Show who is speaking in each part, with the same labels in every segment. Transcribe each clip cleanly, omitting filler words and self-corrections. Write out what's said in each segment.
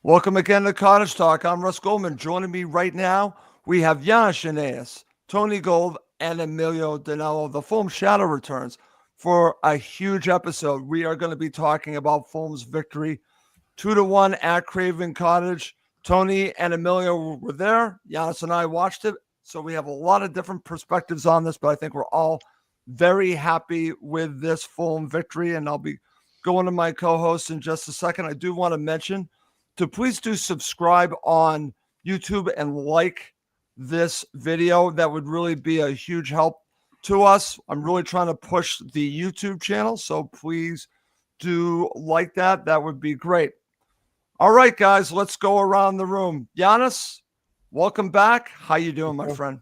Speaker 1: Welcome again to Cottage Talk. I'm Russ Goldman. Joining me right now, we have Giannis Aeneas, Tony Gold, and Emilio Danello. The Fulham Shadow returns for a huge episode. We are going to be talking about Fulham's victory 2-1 at Craven Cottage. Tony and Emilio were there. Giannis and I watched it. So we have a lot of different perspectives on this, but I think we're all very happy with this Fulham victory. And I'll be going to my co-host in just a second. I do want to mention to please do subscribe on YouTube and like this video. That would really be a huge help to us. I'm really trying to push the YouTube channel, so please do like that. That would be great. All right, guys, let's go around the room. Giannis, welcome back. How you doing, my friend?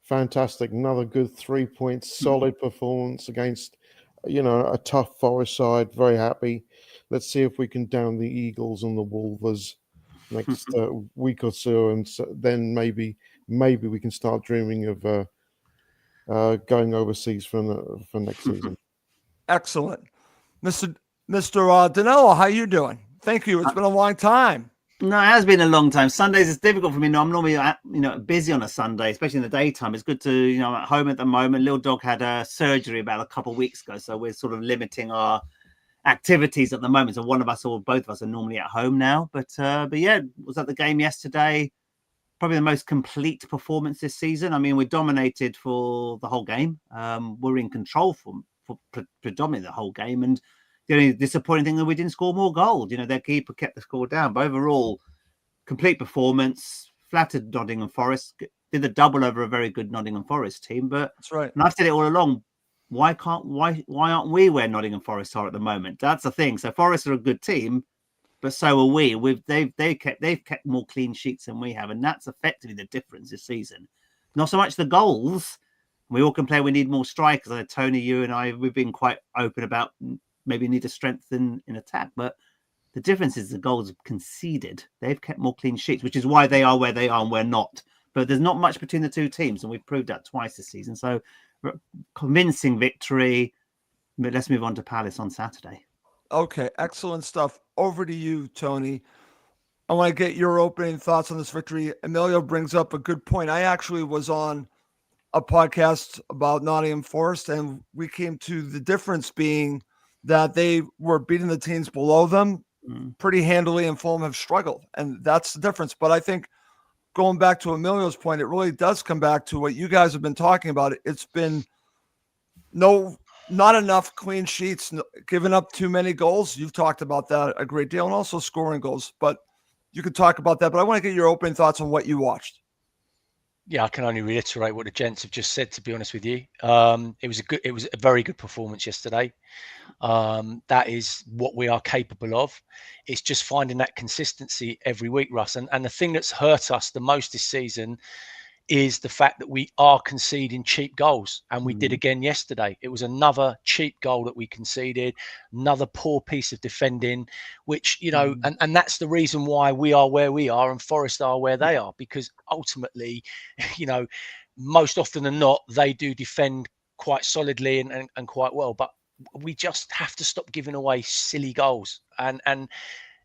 Speaker 2: Fantastic. Another good 3 points, solid performance against, a tough Forest side. Very happy. Let's see if we can down the Eagles and the Wolves next week or so, and then maybe we can start dreaming of going overseas for next season.
Speaker 1: Excellent, Mr. Danello. How you doing? Thank you. It's been a long time.
Speaker 3: No, it has been a long time. Sundays is difficult for me. No, I'm normally, busy on a Sunday, especially in the daytime. It's good to, I'm at home at the moment. Little dog had a surgery about a couple of weeks ago, so we're sort of limiting our activities at the moment. So one of us or both of us are normally at home now. But yeah, was at the game yesterday. Probably the most complete performance this season. I mean, we dominated for the whole game. We're in control for predominantly the whole game, and the only disappointing thing that we didn't score more goals. Their keeper kept the score down. But overall, complete performance. Flattered Nottingham Forest. Did the double over a very good Nottingham Forest team. But
Speaker 1: that's right.
Speaker 3: And I've said it all along. Why aren't we where Nottingham Forest are at the moment? That's the thing. So Forest are a good team, but so are we. They've kept more clean sheets than we have, and that's effectively the difference this season. Not so much the goals. We all complain we need more strikers. Tony, you and I, we've been quite open about maybe need to strengthen in attack, but the difference is the goals conceded. They've kept more clean sheets, which is why they are where they are and we're not. But there's not much between the two teams, and we've proved that twice this season. So convincing victory. But let's move on to Palace on Saturday.
Speaker 1: Okay, excellent stuff. Over to you, Tony. I want to get your opening thoughts on this victory. Emilio brings up a good point. I actually was on a podcast about Nottingham Forest, and we came to the difference being that they were beating the teams below them pretty handily, and Fulham have struggled, and that's the difference. But I think going back to Emilio's point, it really does come back to what you guys have been talking about. It's been not enough clean sheets, giving up too many goals. You've talked about that a great deal, and also scoring goals. But you could talk about that. But I want to get your opening thoughts on what you watched.
Speaker 4: Yeah, I can only reiterate what the gents have just said, to be honest with you. It was a very good performance yesterday. That is what we are capable of. It's just finding that consistency every week, Russ. And the thing that's hurt us the most this season is the fact that we are conceding cheap goals, and we did again yesterday. It was another cheap goal that we conceded, another poor piece of defending, which, and that's the reason why we are where we are and Forest are where they are, because ultimately, most often than not, they do defend quite solidly and quite well, but we just have to stop giving away silly goals. And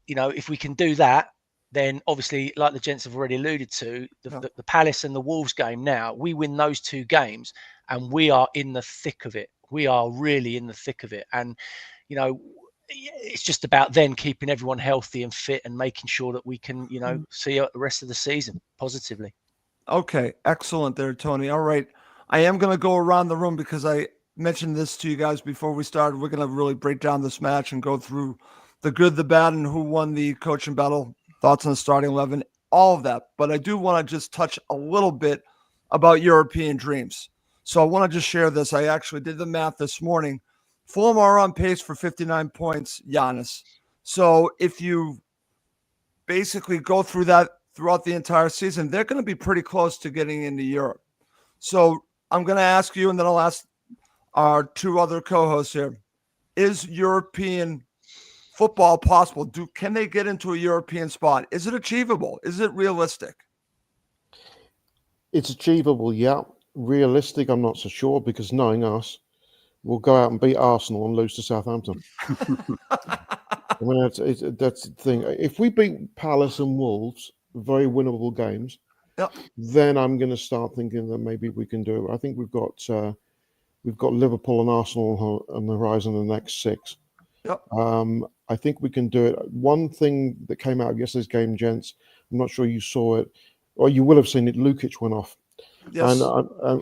Speaker 4: if we can do that, then obviously, like the gents have already alluded to, the Palace and the Wolves game now, we win those two games and we are in the thick of it. We are really in the thick of it. And, it's just about then keeping everyone healthy and fit and making sure that we can, see out the rest of the season positively.
Speaker 1: Okay, excellent there, Tony. All right. I am going to go around the room because I mentioned this to you guys before we started. We're going to really break down this match and go through the good, the bad, and who won the coaching battle. Thoughts on the starting 11, all of that. But I do want to just touch a little bit about European dreams. So I want to just share this. I actually did the math this morning. Fulham are on pace for 59 points, Giannis. So if you basically go through that throughout the entire season, they're going to be pretty close to getting into Europe. So I'm going to ask you, and then I'll ask our two other co-hosts here. Is European football possible? Can they get into a European spot? Is it achievable? Is it realistic?
Speaker 2: It's achievable, yeah. Realistic, I'm not so sure, because knowing us, we'll go out and beat Arsenal and lose to Southampton. I mean, that's the thing. If we beat Palace and Wolves, very winnable games,
Speaker 1: Yep.
Speaker 2: then I'm going to start thinking that maybe we can do it. I think we've got Liverpool and Arsenal on the horizon in the next 6.
Speaker 1: Yep.
Speaker 2: I think we can do it. One thing that came out of yesterday's game, gents, I'm not sure you saw it, or you will have seen it. Lukic went off,
Speaker 1: Yes.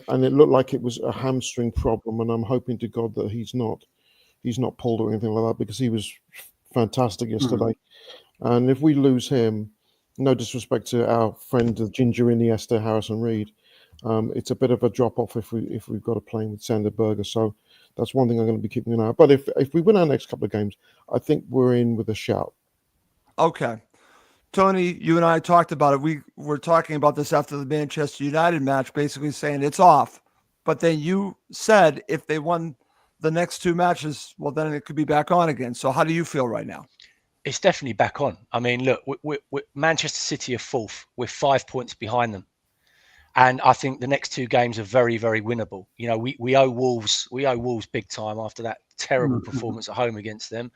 Speaker 2: and it looked like it was a hamstring problem. And I'm hoping to God that he's not pulled or anything like that, because he was fantastic yesterday. And if we lose him, no disrespect to our friend the Ginger Iniesta, Harrison Reed, it's a bit of a drop off if we've got to play with Sander Berger. So that's one thing I'm going to be keeping an eye on. But if we win our next couple of games, I think we're in with a shout.
Speaker 1: Okay. Tony, you and I talked about it. We were talking about this after the Manchester United match, basically saying it's off. But then you said if they won the next 2 matches, well, then it could be back on again. So how do you feel right now?
Speaker 4: It's definitely back on. I mean, look, we're Manchester City are 4th. We're 5 points behind them. And I think the next 2 games are very, very winnable. You know, we owe Wolves big time after that terrible performance at home against them.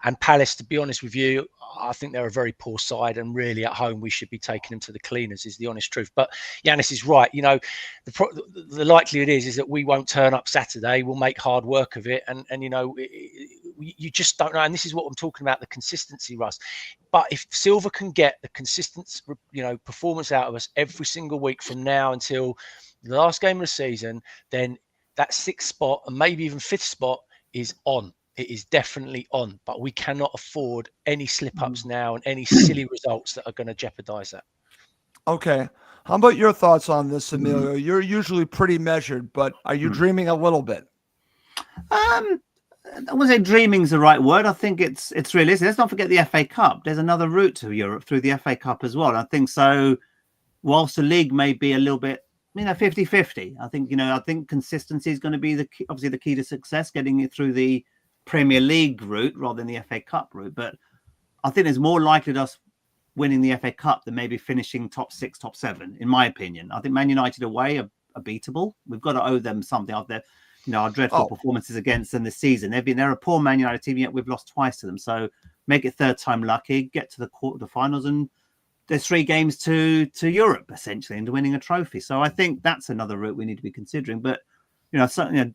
Speaker 4: And Palace, to be honest with you, I think they're a very poor side, and really at home we should be taking them to the cleaners, is the honest truth. But Yanis is right. You know, the likelihood is that we won't turn up Saturday. We'll make hard work of it, and you know, you just don't know. And this is what I'm talking about, the consistency, Russ. But if Silva can get the consistent, you know, performance out of us every single week from now until the last game of the season, then that 6th spot and maybe even 5th spot is on. It is definitely on. But we cannot afford any slip-ups now and any silly results that are going to jeopardize that.
Speaker 1: Okay. How about your thoughts on this, Emilio? You're usually pretty measured, but are you dreaming a little bit?
Speaker 3: I wouldn't say dreaming's the right word. I think it's realistic. Let's not forget the FA Cup. There's another route to Europe through the FA Cup as well. And I think so. Whilst the league may be a little bit, 50-50, I think consistency is going to be obviously the key to success, getting it through the Premier League route rather than the FA Cup route. But I think there's more likely to us winning the FA Cup than maybe finishing top 6, top 7, in my opinion. I think Man United away are beatable. We've got to owe them something out there. Our dreadful performances against them this season. They're a poor Man United team, yet we've lost twice to them. So make it 3rd time lucky, get to the quarterfinals, and there's 3 games to Europe essentially, and winning a trophy. So I think that's another route we need to be considering. But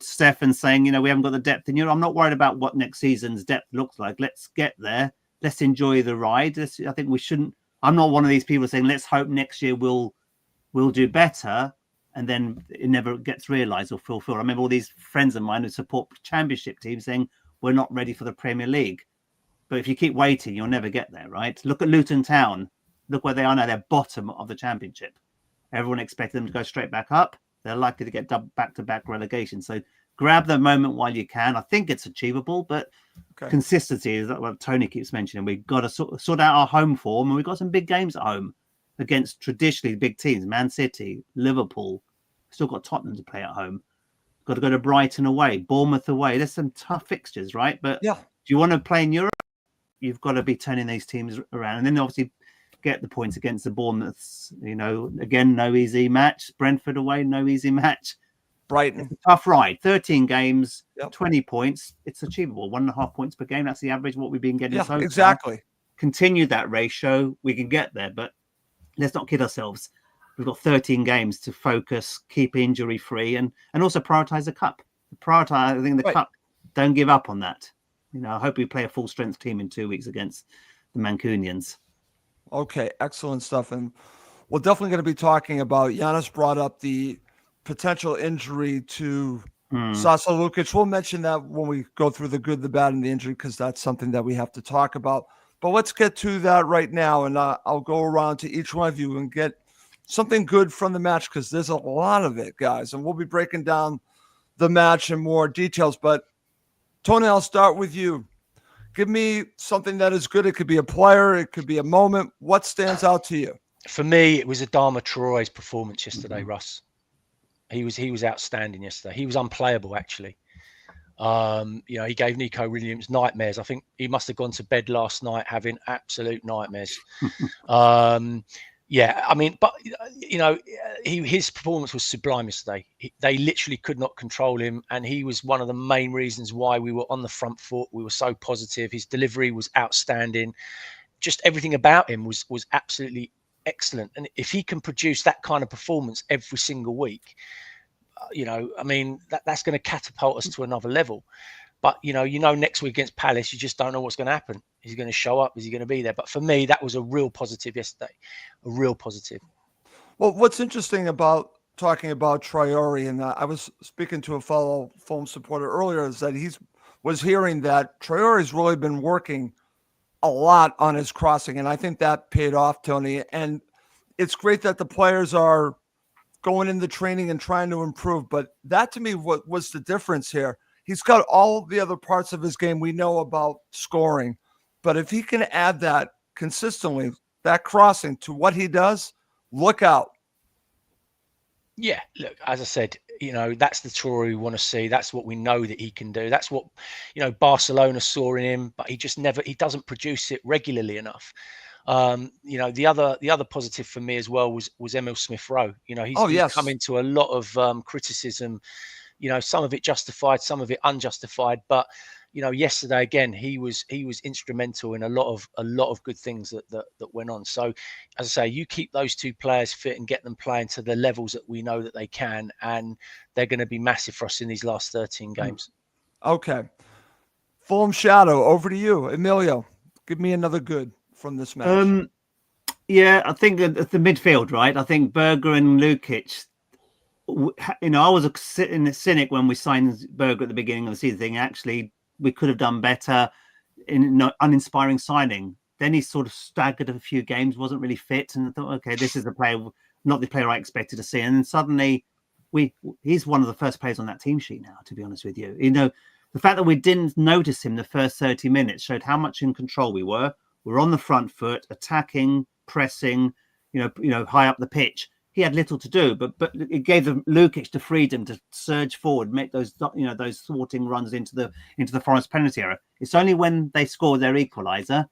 Speaker 3: Stefan's saying, we haven't got the depth in Europe. I'm not worried about what next season's depth looks like. Let's get there. Let's enjoy the ride. I think we shouldn't. I'm not one of these people saying let's hope next year we'll do better, and then it never gets realised or fulfilled. I remember all these friends of mine who support championship teams saying we're not ready for the Premier League. But if you keep waiting, you'll never get there, right? Look at Luton Town. Look where they are now. They're bottom of the championship. Everyone expected them to go straight back up. They're likely to get back-to-back relegation. So grab the moment while you can. I think it's achievable, but consistency is what Tony keeps mentioning. We've got to sort out our home form, and we've got some big games at home against traditionally big teams. Man City, Liverpool. Still got Tottenham to play at home. Got to go to Brighton away, Bournemouth away. There's some tough fixtures, right? But do you want to play in Europe? You've got to be turning these teams around. And then obviously get the points against the Bournemouths. Again, no easy match. Brentford away, no easy match.
Speaker 1: Brighton.
Speaker 3: It's a tough ride. 13 games, 20 points. It's achievable. 1.5 points per game. That's the average of what we've been getting so far.
Speaker 1: Exactly.
Speaker 3: Continue that ratio. We can get there, but let's not kid ourselves. We've got 13 games to focus, keep injury free, and also prioritize the cup. Prioritizing the cup. Don't give up on that. I hope we play a full strength team in 2 weeks against the Mancunians.
Speaker 1: Okay, excellent stuff. And we're definitely going to be talking about, Giannis brought up the potential injury to Sasa Lukic. We'll mention that when we go through the good, the bad, and the injury, because that's something that we have to talk about. But let's get to that right now, and I'll go around to each one of you and get something good from the match, because there's a lot of it, guys. And we'll be breaking down the match in more details. But Tony, I'll start with you. Give me something that is good. It could be a player. It could be a moment. What stands out to you?
Speaker 4: For me, it was Adama Traore's performance yesterday, Russ. He was outstanding yesterday. He was unplayable, actually. He gave Nico Williams nightmares. I think he must have gone to bed last night having absolute nightmares. Yeah, I mean, but his performance was sublime yesterday. They literally could not control him, and he was one of the main reasons why we were on the front foot. We were so positive. His delivery was outstanding. Just everything about him was absolutely excellent. And if he can produce that kind of performance every single week, I mean, that's going to catapult us to another level. But next week against Palace, you just don't know what's going to happen. Is he going to show up? Is he going to be there? But for me, that was a real positive yesterday, a real positive.
Speaker 1: Well, what's interesting about talking about Traore, and I was speaking to a fellow Fulham supporter earlier, is that was hearing that Traore's really been working a lot on his crossing, and I think that paid off, Tony. And it's great that the players are going into training and trying to improve. But that to me, what was the difference here? He's got all the other parts of his game we know about scoring, but if he can add that consistently, that crossing to what he does, look out.
Speaker 4: Yeah, look, as I said, that's the Traore we want to see. That's what we know that he can do. That's what, Barcelona saw in him, but he doesn't produce it regularly enough. The other positive for me as well was Emil Smith Rowe. He's come into a lot of criticism, some of it justified, some of it unjustified, but yesterday again he was instrumental in a lot of good things that went on. So as I say, you keep those two players fit and get them playing to the levels that we know that they can, and they're going to be massive for us in these last 13 games.
Speaker 1: Okay. Fulham Shadow, over to you. Emilio, give me another good from this match.
Speaker 3: Yeah, I think at the midfield, right? I think Berger and Lukic, I was a cynic when we signed Berger at the beginning of the season, thinking actually we could have done better in uninspiring signing. Then he sort of staggered a few games, wasn't really fit, and I thought, okay, this is the player, not the player I expected to see. And then suddenly, he's one of the first players on that team sheet now. To be honest with you, the fact that we didn't notice him the first 30 minutes showed how much in control we were. We're on the front foot, attacking, pressing, high up the pitch. He had little to do, but it gave Lukic the freedom to surge forward, make those thwarting runs into the Forest penalty area. It's only when they scored their equaliser,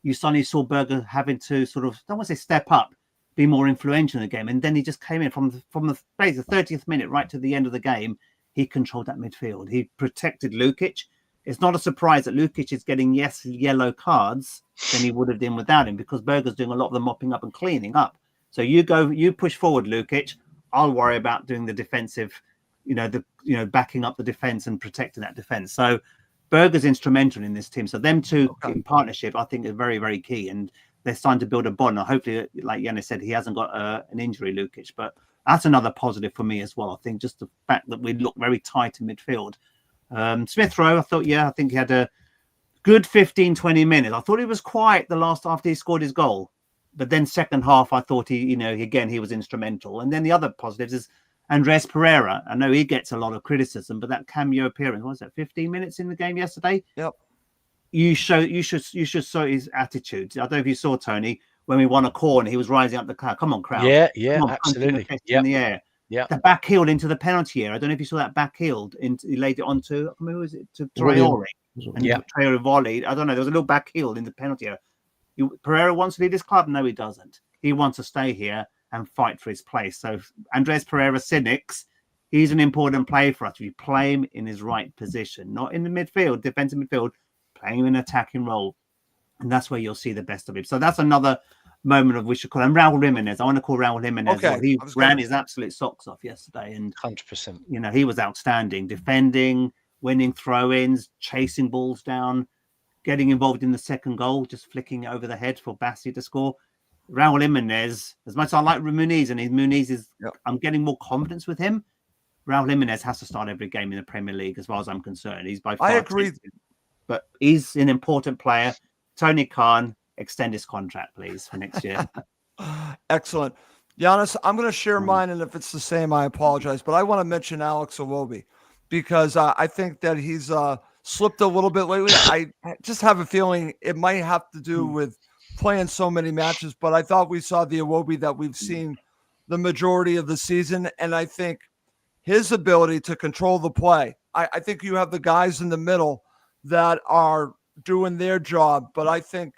Speaker 3: you suddenly saw Berger having to sort of, I don't want to say step up, be more influential in the game. And then he just came in from the 30th minute right to the end of the game. He controlled that midfield. He protected Lukic. It's not a surprise that Lukic is getting yellow cards than he would have done without him, because Berger's doing a lot of the mopping up and cleaning up. So you push forward, Lukic. I'll worry about doing the defensive, backing up the defense and protecting that defense. So Berger's instrumental in this team. So them two in partnership, I think, is very, very key. And they're starting to build a bond. Now, hopefully, like Yannis said, he hasn't got an injury, Lukic. But that's another positive for me as well. I think just the fact that we look very tight in midfield. Smith Rowe, I think he had a good 15, 20 minutes. I thought he was quiet the last after he scored his goal. But then second half, I thought he was instrumental. And then the other positives is Andres Pereira. I know he gets a lot of criticism, but that cameo appearance, what was that, 15 minutes in the game yesterday?
Speaker 1: Yep.
Speaker 3: You should show his attitude. I don't know if you saw, Tony, when we won a corner, he was rising up the car. Come on, crowd.
Speaker 4: Yeah, absolutely.
Speaker 3: In the air.
Speaker 4: Yeah.
Speaker 3: The back heeled into the penalty area. I don't know if you saw that back heeled. He laid it onto, who was it? To Traore. And Traore volleyed. I don't know. There was a little back heeled in the penalty area. Pereira wants to leave this club? No, he doesn't. He wants to stay here and fight for his place. So Andres Pereira cynics, he's an important player for us. If you play him in his right position, not in the midfield, defensive midfield, playing him in an attacking role. And that's where you'll see the best of him. So that's another moment of we should call him Raul Jimenez. I want to call Raul Jimenez.
Speaker 1: Okay.
Speaker 3: He ran his absolute socks off yesterday. And
Speaker 4: 100%.
Speaker 3: He was outstanding, defending, winning throw-ins, chasing balls down, getting involved in the second goal, just flicking it over the head for Bassi to score. Raul Jimenez, as much as I like Muniz, and Muniz is, I'm getting more confidence with him. Raul Jimenez has to start every game in the Premier League, as far as I'm concerned. He's by far.
Speaker 1: I agree.
Speaker 3: But he's an important player. Tony Khan, extend his contract, please, for next year.
Speaker 1: Excellent. Giannis, I'm going to share mine, and if it's the same, I apologize. But I want to mention Alex Iwobi, because I think that he's slipped a little bit lately. I just have a feeling it might have to do with playing so many matches, but I thought we saw the Iwobi that we've seen the majority of the season, and I think his ability to control the play, I think you have the guys in the middle that are doing their job, but I think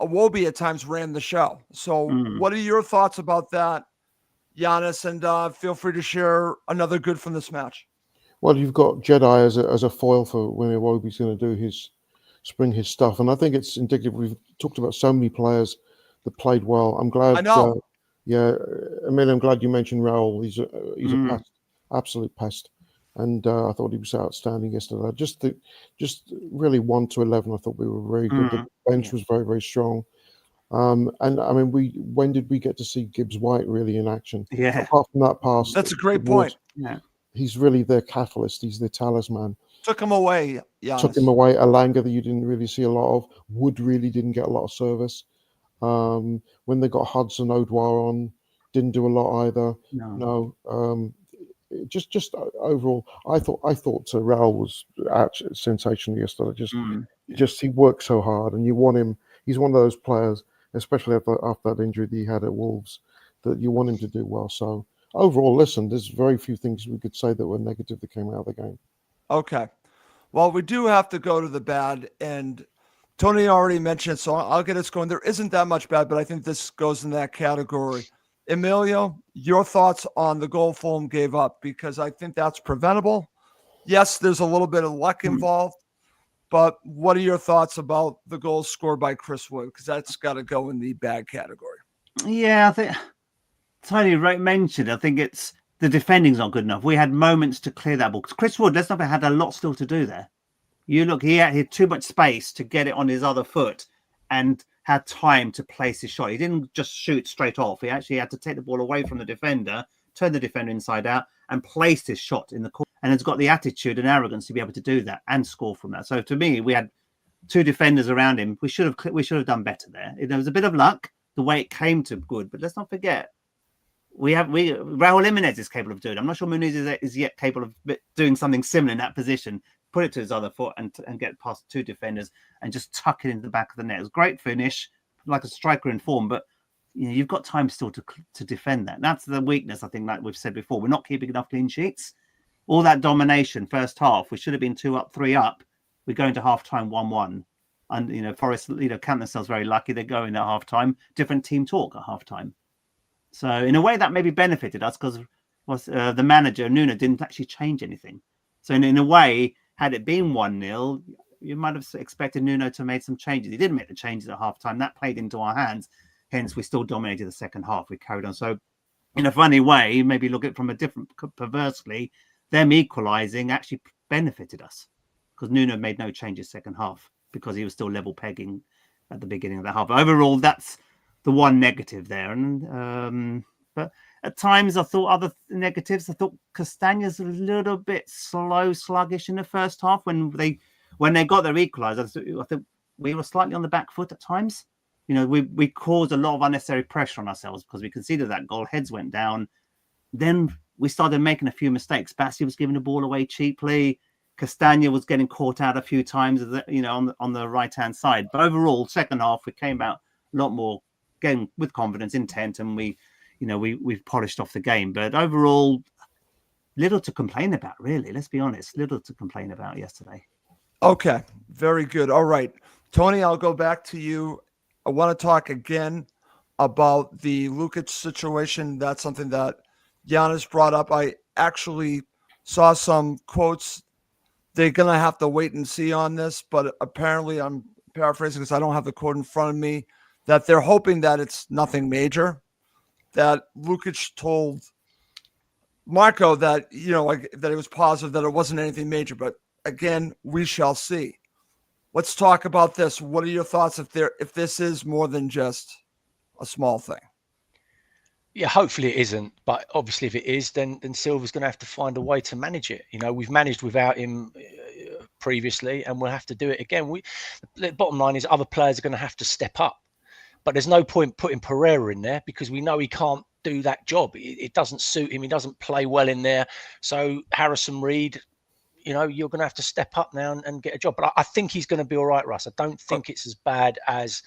Speaker 1: Iwobi at times ran the show. So what are your thoughts about that, Giannis? And feel free to share another good from this match.
Speaker 2: Well, you've got Jedi as a foil for when Iwobi's going to do his stuff, and I think it's indicative. We've talked about so many players that played well. I'm glad.
Speaker 1: I know.
Speaker 2: Yeah, I mean, I'm glad you mentioned Raul. He's a pest, absolute pest, and I thought he was outstanding yesterday. Just really 1 to 11. I thought we were very good. The bench was very, very strong. And I mean, when did we get to see Gibbs White really in action?
Speaker 3: Yeah,
Speaker 2: Apart from that pass,
Speaker 1: That's a great point.
Speaker 3: Yeah,
Speaker 2: he's really their catalyst. He's their talisman.
Speaker 1: Took him away, Giannis.
Speaker 2: Took him away. Alanga that you didn't really see a lot of. Wood really didn't get a lot of service. When they got Hudson Odwar on, didn't do a lot either. No. Just overall, I thought Raul was actually sensational yesterday. He worked so hard, and you want him. He's one of those players, especially after that injury that he had at Wolves, that you want him to do well. So overall, listen, there's very few things we could say that were negative that came out of the game.
Speaker 1: Okay. Well, we do have to go to the bad, and Tony already mentioned it, so I'll get us going. There isn't that much bad, but I think this goes in that category. Emilio, your thoughts on the goal Fulham gave up, because I think that's preventable. Yes, there's a little bit of luck involved, but what are your thoughts about the goals scored by Chris Wood? Because that's got to go in the bad category.
Speaker 3: Yeah, I think Tony mentioned, I think it's the defending's not good enough. We had moments to clear that ball. Chris Wood, let's not forget, had a lot still to do there. You look, he had too much space to get it on his other foot and had time to place his shot. He didn't just shoot straight off. He actually had to take the ball away from the defender, turn the defender inside out, and place his shot in the corner. And has got the attitude and arrogance to be able to do that and score from that. So to me, we had 2 defenders around him. We should have done better there. There was a bit of luck the way it came to good, but let's not forget Raul Jimenez is capable of doing it. I'm not sure Muniz is yet capable of doing something similar in that position. Put it to his other foot and get past 2 defenders and just tuck it into the back of the net. It was a great finish, like a striker in form, but you've got time still to defend that. That's the weakness, I think, like we've said before. We're not keeping enough clean sheets. All that domination first half, we should have been 2 up, 3 up. We're going to half time 1-1. And, Forest, count themselves very lucky. They're going at half time. Different team talk at half time. So in a way that maybe benefited us because the manager, Nuno, didn't actually change anything. So in a way, had it been 1-0, you might have expected Nuno to make some changes. He didn't make the changes at half time. That played into our hands. Hence, we still dominated the second half. We carried on. So in a funny way, maybe look at it from a different, perversely, them equalising actually benefited us because Nuno made no changes second half because he was still level pegging at the beginning of the half. Overall, that's the one negative there. And but at times I thought other negatives. I thought Castaña's a little bit slow, sluggish in the first half when they got their equaliser. I think we were slightly on the back foot at times. We caused a lot of unnecessary pressure on ourselves because we conceded that goal. Heads went down. Then we started making a few mistakes. Bassi was giving the ball away cheaply. Castaña was getting caught out a few times, on the right-hand side. But overall, second half, we came out a lot more, again, with confidence, intent, and we've polished off the game. But overall, little to complain about, really. Let's be honest. Little to complain about yesterday.
Speaker 1: Okay, very good. All right. Tony, I'll go back to you. I want to talk again about the Lukic situation. That's something that Giannis brought up. I actually saw some quotes. They're going to have to wait and see on this, but apparently I'm paraphrasing because I don't have the quote in front of me, that they're hoping that it's nothing major, that Lukic told Marco that, that it was positive, that it wasn't anything major, but again, we shall see. Let's talk about this. What are your thoughts if this is more than just a small thing?
Speaker 4: Yeah, hopefully it isn't. But obviously, if it is, then Silva's going to have to find a way to manage it. We've managed without him previously, and we'll have to do it again. The bottom line is other players are going to have to step up. But there's no point putting Pereira in there because we know he can't do that job. It doesn't suit him. He doesn't play well in there. So Harrison Reed, you're going to have to step up now and get a job. But I think he's going to be all right, Russ. I don't think it's as bad as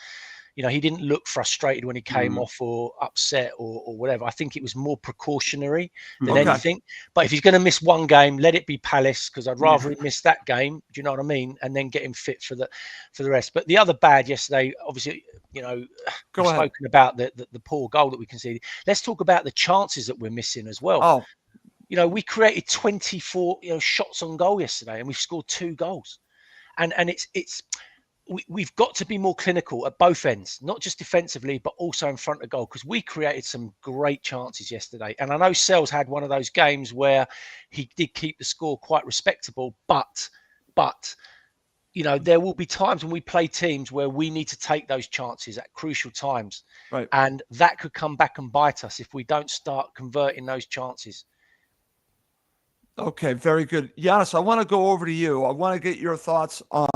Speaker 4: You know, he didn't look frustrated when he came off or upset or whatever. I think it was more precautionary than
Speaker 1: Okay.
Speaker 4: anything. But if he's going to miss one game, let it be Palace, because I'd rather he miss that game. Do you know what I mean? And then get him fit for the rest. But the other bad yesterday, obviously, you know,
Speaker 1: Go
Speaker 4: we've
Speaker 1: ahead.
Speaker 4: spoken about the poor goal that we conceded. Let's talk about the chances that we're missing as well.
Speaker 1: Oh,
Speaker 4: You know, we created 24 shots on goal yesterday, and we've scored 2 goals. And we've got to be more clinical at both ends, not just defensively, but also in front of goal, because we created some great chances yesterday. And I know Sells had one of those games where he did keep the score quite respectable, but you know, there will be times when we play teams where we need to take those chances at crucial times.
Speaker 1: right.
Speaker 4: And that could come back and bite us if we don't start converting those chances.
Speaker 1: Okay, very good. Giannis, I want to go over to you. I want to get your thoughts on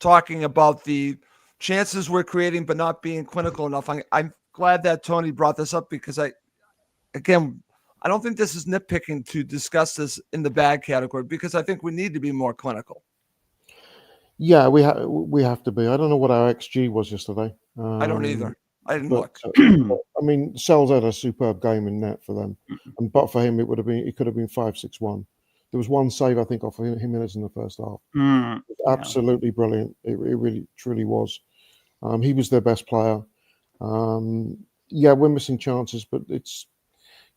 Speaker 1: talking about the chances we're creating but not being clinical enough. I'm glad that Tony brought this up, because I don't think this is nitpicking to discuss this in the bad category, because I think we need to be more clinical.
Speaker 2: Yeah, we have to be. I don't know what our XG was yesterday.
Speaker 1: I don't either. I didn't
Speaker 2: But
Speaker 1: look.
Speaker 2: I mean, Sells had a superb game in net for them, and but for him, it could have been 5-6-1. There was one save, I think, off of Jimenez in the first half. Absolutely brilliant. It really, truly was. He was their best player. Yeah, we're missing chances, but it's,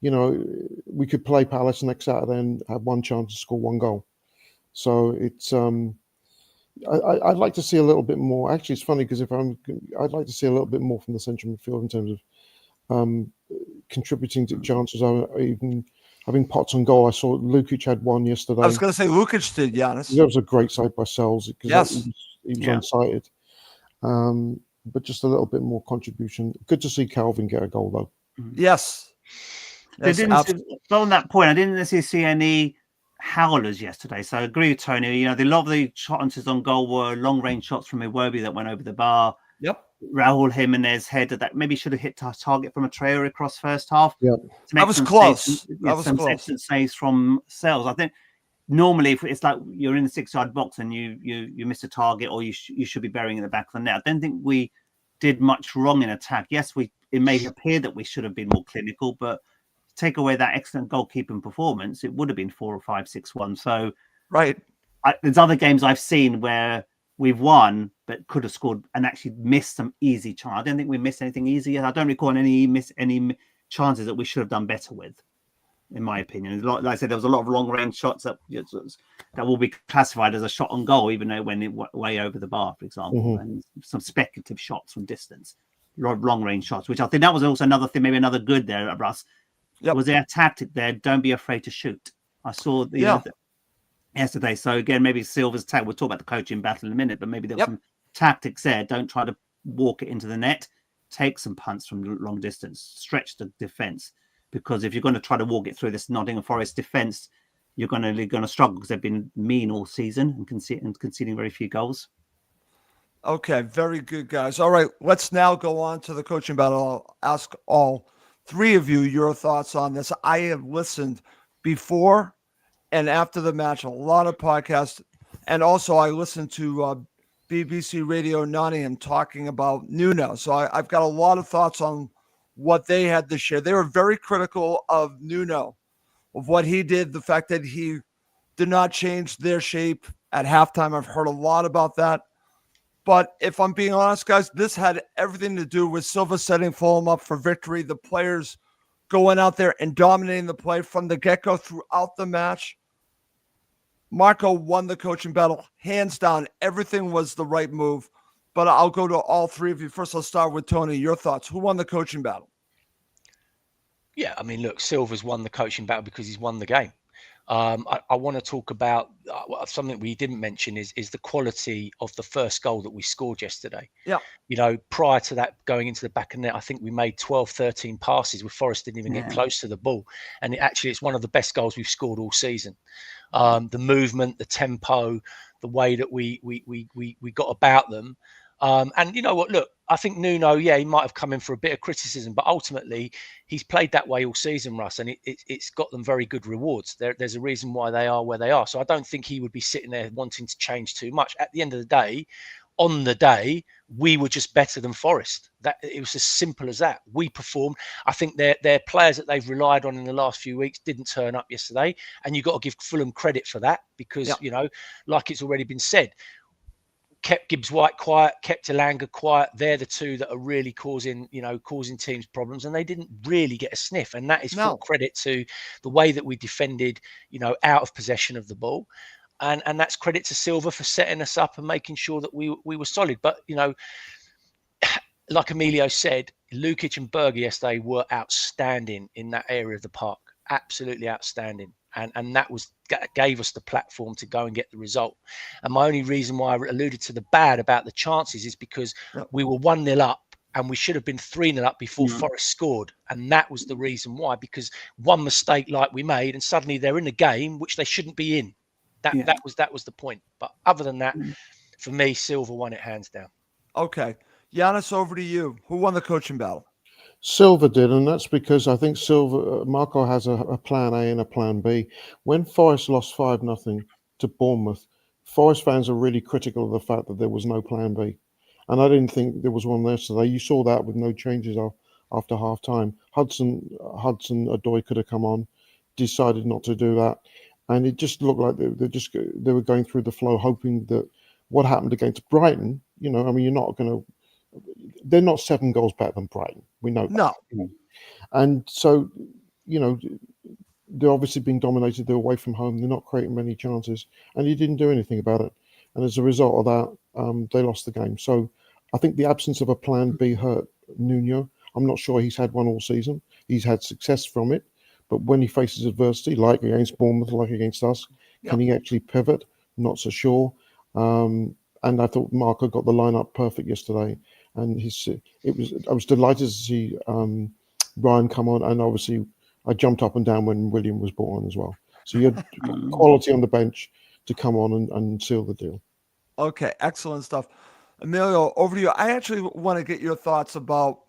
Speaker 2: you know, we could play Palace next Saturday and have one chance to score 1 goal. So it's I'd like to see a little bit more. Actually, it's funny because I'd like to see a little bit more from the central midfield in terms of contributing to chances. Having pots on goal. I saw Lukic had one yesterday.
Speaker 1: I was going to say Lukic did, Giannis.
Speaker 2: That was a great save by Sells, because
Speaker 1: Yes.
Speaker 2: he was unsighted. But just a little bit more contribution. Good to see Calvin get a goal, though.
Speaker 1: Yes.
Speaker 3: On that point, I didn't necessarily see any howlers yesterday. So I agree with Tony. You know, a lot of the chances on goal were long-range shots from Iwobi that went over the bar.
Speaker 1: Yep.
Speaker 3: Raul Jimenez headed that maybe should have hit our target from a Traore across first half.
Speaker 2: Yep.
Speaker 1: That was close. That was close.
Speaker 3: Excellent saves from Sells. I think normally if it's like you're in the 6-yard box and you miss a target, or you should be burying in the back of the net. I don't think we did much wrong in attack. Yes, it may appear that we should have been more clinical, but take away that excellent goalkeeping performance, it would have been 4 or 5-6-1. So
Speaker 1: right.
Speaker 3: There's other games I've seen where we've won but could have scored and actually missed some easy chance. I don't think we missed anything easy. I don't recall any chances that we should have done better with, in my opinion. Like I said, there was a lot of long range shots that will be classified as a shot on goal, even though when it went way over the bar, for example, and some speculative shots from distance, a lot of long range shots, which I think that was also another thing, maybe another good there at Russ.
Speaker 1: Yep.
Speaker 3: Was their tactic there? Don't be afraid to shoot. I saw yesterday. So again, maybe Silver's tactic. We'll talk about the coaching battle in a minute, but maybe there was some tactics there. Don't try to walk it into the net. Take some punts from long distance. Stretch the defense, because if you're going to try to walk it through this Nottingham Forest defense, you're going to struggle, because they've been mean all season and conceding very few goals.
Speaker 1: Okay, very good, guys. All right, let's now go on to the coaching battle. I'll ask all 3 of you your thoughts on this. I have listened before and after the match, a lot of podcasts, and also I listened to BBC Radio Nottingham talking about Nuno. So I've got a lot of thoughts on what they had to share. They were very critical of Nuno, of what he did, the fact that he did not change their shape at halftime. I've heard a lot about that. But if I'm being honest, guys, this had everything to do with Silva setting Fulham up for victory. The players going out there and dominating the play from the get-go throughout the match. Marco won the coaching battle, hands down. Everything was the right move. But I'll go to all 3 of you. First, I'll start with Tony. Your thoughts. Who won the coaching battle?
Speaker 4: Yeah, I mean, look, Silva's won the coaching battle because he's won the game. I want to talk about something we didn't mention is the quality of the first goal that we scored yesterday.
Speaker 1: Yeah.
Speaker 4: You know, prior to that going into the back of the net, I think we made 12, 13 passes where Forest didn't even get close to the ball. And it's one of the best goals we've scored all season. The movement, the tempo, the way that we got about them. And you know what, look, I think Nuno, he might have come in for a bit of criticism, but ultimately he's played that way all season, Russ, and it's got them very good rewards. There's a reason why they are where they are. So I don't think he would be sitting there wanting to change too much. At the end of the day, on the day, we were just better than Forest. That it was as simple as that. We performed. I think their players that they've relied on in the last few weeks didn't turn up yesterday, and you've got to give Fulham credit for that because like it's already been said, kept Gibbs White quiet, kept Elanga quiet. They're the two that are really causing teams problems, and they didn't really get a sniff. And that is full credit to the way that we defended, out of possession of the ball. And that's credit to Silva for setting us up and making sure that we were solid. But, like Emilio said, Lukic and Berger yesterday were outstanding in that area of the park. Absolutely outstanding. And that gave us the platform to go and get the result. And my only reason why I alluded to the bad about the chances is because we were 1-0 up and we should have been 3-0 up before Forest scored. And that was the reason why, because one mistake like we made and suddenly they're in a game which they shouldn't be in. That was the point. But other than that, for me, Silva won it hands down.
Speaker 1: Okay. Giannis, over to you. Who won the coaching battle?
Speaker 2: Silva did, and that's because I think Marco has a plan A and a plan B. When Forest lost 5-0 to Bournemouth, Forest fans are really critical of the fact that there was no plan B. And I didn't think there was one there today. You saw that with no changes after half time. Hudson-Odoi could have come on, decided not to do that. And it just looked like they were going through the flow, hoping that what happened against Brighton, you're not going to. They're not 7 goals better than Brighton. We know that.
Speaker 1: No.
Speaker 2: And so, they're obviously being dominated. They're away from home. They're not creating many chances. And he didn't do anything about it. And as a result of that, they lost the game. So I think the absence of a plan B hurt Nuno. I'm not sure he's had one all season. He's had success from it. But when he faces adversity, like against Bournemouth, like against us, can he actually pivot? Not so sure. And I thought Marco got the lineup perfect yesterday. And I was delighted to see Ryan come on. And obviously, I jumped up and down when William was brought on as well. So you had quality on the bench to come on and seal the deal.
Speaker 1: Okay, excellent stuff. Emilio, over to you. I actually want to get your thoughts about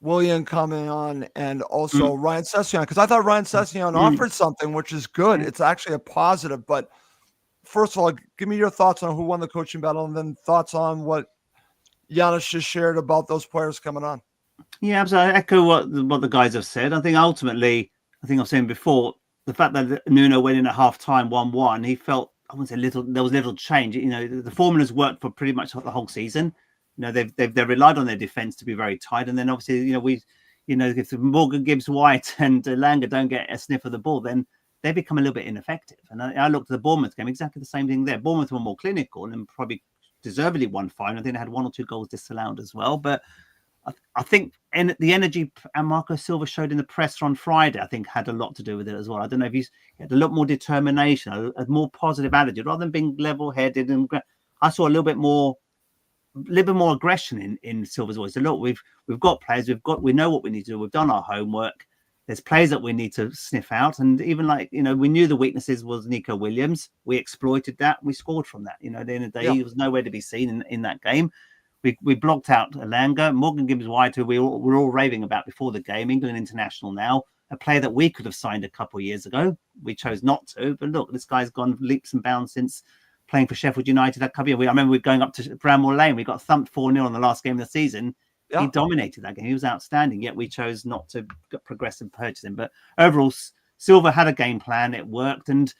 Speaker 1: William coming on and also Ryan Sessegnon, because I thought Ryan Sessegnon offered something, which is good. It's actually a positive. But first of all, give me your thoughts on who won the coaching battle and then thoughts on what Giannis just shared about those players coming on.
Speaker 3: Yeah, absolutely. I echo what the guys have said. I think ultimately, I think I've said before, the fact that Nuno went in at half-time 1-1, he felt, I wouldn't say there was little change. The formula's worked for pretty much the whole season. They've relied on their defense to be very tight, and then obviously, if Morgan Gibbs White and Elanga don't get a sniff of the ball, then they become a little bit ineffective. And I looked at the Bournemouth game, exactly the same thing there. Bournemouth were more clinical and probably deservedly won 5. I think they had 1 or 2 goals disallowed as well. But I think the energy and Marco Silva showed in the presser on Friday, I think, had a lot to do with it as well. I don't know if he had a lot more determination, a more positive attitude, rather than being level-headed. And I saw a little bit more aggression in Silva's voice. So look, we've got players, we know what we need to do. We've done our homework. There's players that we need to sniff out, and even we knew the weaknesses was Nico Williams. We exploited that. We scored from that. At the end of the day, he was nowhere to be seen in that game. We blocked out Elanga, Morgan Gibbs White, who we were all raving about before the game. England international now, a player that we could have signed a couple of years ago. We chose not to, but look, this guy's gone leaps and bounds since playing for Sheffield United that couple of years. I remember we going up to Bramwell Lane. We got thumped 4-0 on the last game of the season. Yeah. He dominated that game. He was outstanding, yet we chose not to progress and purchase him. But overall, Silva had a game plan. It worked. And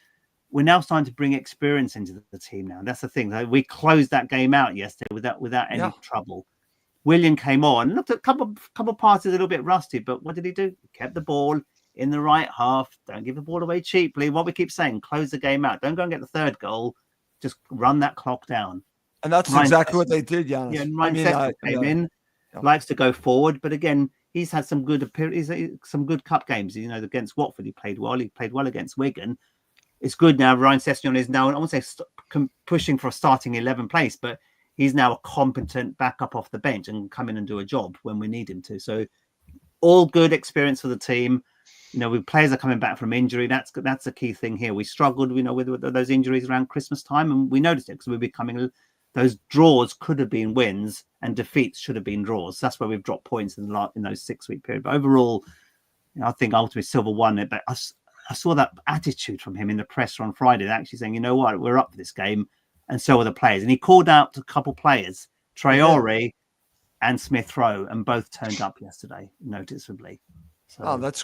Speaker 3: we're now starting to bring experience into the team now. And that's the thing. We closed that game out yesterday without any trouble. William came on, looked at a couple passes a little bit rusty, but what did he do? He kept the ball in the right half. Don't give the ball away cheaply. What we keep saying, close the game out. Don't go and get the third goal. Just run that clock down.
Speaker 1: And that's exactly what they did, Giannis.
Speaker 3: Yeah, and Ryan came in. Likes to go forward, but again, he's had some good cup games. Against Watford, he played well. He played well against Wigan. It's good now. Ryan Sessegnon is now, I won't say pushing for a starting 11 place, but he's now a competent backup off the bench and come in and do a job when we need him to. So, all good experience for the team. With players are coming back from injury. That's the key thing here. We struggled, with those injuries around Christmas time, and we noticed it because we're becoming. Those draws could have been wins and defeats should have been draws. That's where we've dropped points in those 6-week period. But overall, I think ultimately Silva won it. But I saw that attitude from him in the presser on Friday, actually saying, you know what, we're up for this game. And so are the players. And he called out a couple players Traore, and Smith Rowe, and both turned up yesterday noticeably. So,
Speaker 1: Oh, that's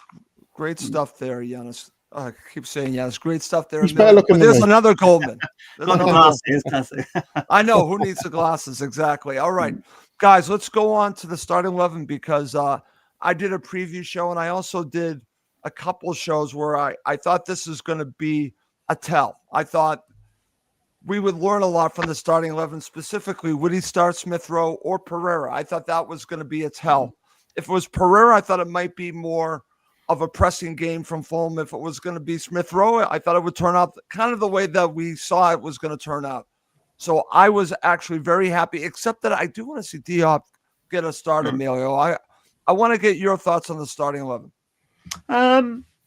Speaker 1: great stuff there, Giannis. I keep saying Giannis. Great stuff there.
Speaker 2: He's better looking than
Speaker 1: There's
Speaker 2: me.
Speaker 1: another Goldman. There's
Speaker 3: got the
Speaker 1: another Goldman.
Speaker 3: glasses, does it?
Speaker 1: I know who needs the glasses exactly. All right, guys, let's go on to the starting 11 because I did a preview show and I also did a couple shows where I thought this is going to be a tell. I thought we would learn a lot from the starting 11, specifically would he start Smith Rowe or Pereira? I thought that was going to be a tell. If it was Pereira, I thought it might be more of a pressing game from Fulham. If it was going to be Smith Rowe, I thought it would turn out kind of the way that we saw it was going to turn out. So I was actually very happy, except that I do want to see Diop get a start, Emilio. I want to get your thoughts on the starting 11.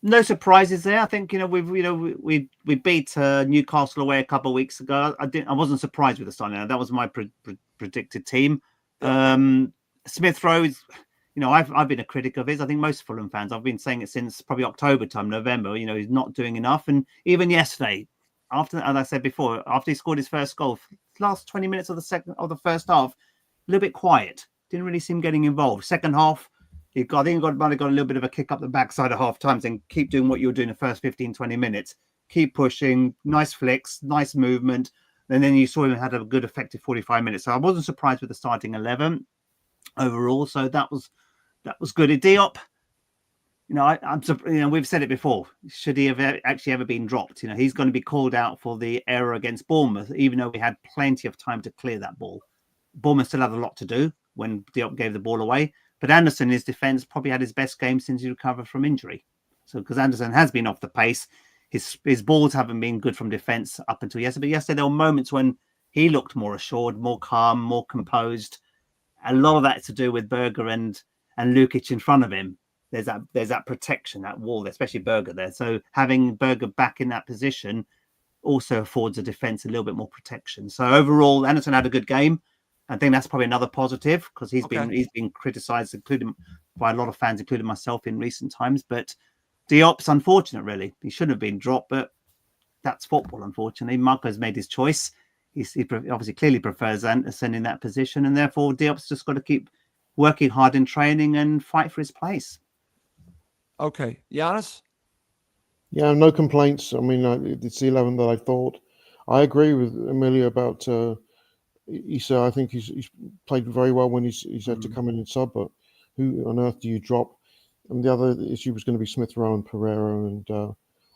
Speaker 3: No surprises there. I think we beat Newcastle away a couple of weeks ago. I wasn't surprised with the starting. That was my predicted team. Smith Rowe is, I've been a critic of his. I think most Fulham fans. I've been saying it since probably October time, November. He's not doing enough. And even yesterday, as I said before, after he scored his first goal, last 20 minutes of the first half, a little bit quiet. Didn't really seem getting involved. Second half, I think he might have got a little bit of a kick up the backside at half time, saying keep doing what you're doing the first 15, 20 minutes. Keep pushing, nice flicks, nice movement. And then you saw him had a good effective 45 minutes. So I wasn't surprised with the starting 11 overall. So that was good. Diop, we've said it before. Should he have actually ever been dropped? He's going to be called out for the error against Bournemouth, even though we had plenty of time to clear that ball. Bournemouth still had a lot to do when Diop gave the ball away. But Anderson, his defence, probably had his best game since he recovered from injury. So because Anderson has been off the pace, his balls haven't been good from defence up until yesterday. But yesterday there were moments when he looked more assured, more calm, more composed. A lot of that is to do with Berger and Lukic in front of him. There's that protection, that wall, especially Berger there. So having Berger back in that position also affords the defence a little bit more protection. So overall, Anderson had a good game. I think that's probably another positive because he's been criticised, including by a lot of fans, including myself, in recent times. But Diop's unfortunate, really. He shouldn't have been dropped, but that's football, unfortunately. Marco's made his choice. He obviously clearly prefers Anderson in that position, and therefore Diop's just got to keep working hard in training and fight for his place.
Speaker 1: Okay, Giannis?
Speaker 2: Yeah, no complaints. I mean, it's the 11 that I thought. I agree with Emilio about Issa. I think he's played very well when he's had to come in and sub, but who on earth do you drop? And the other issue was going to be Smith Rowe and Pereira,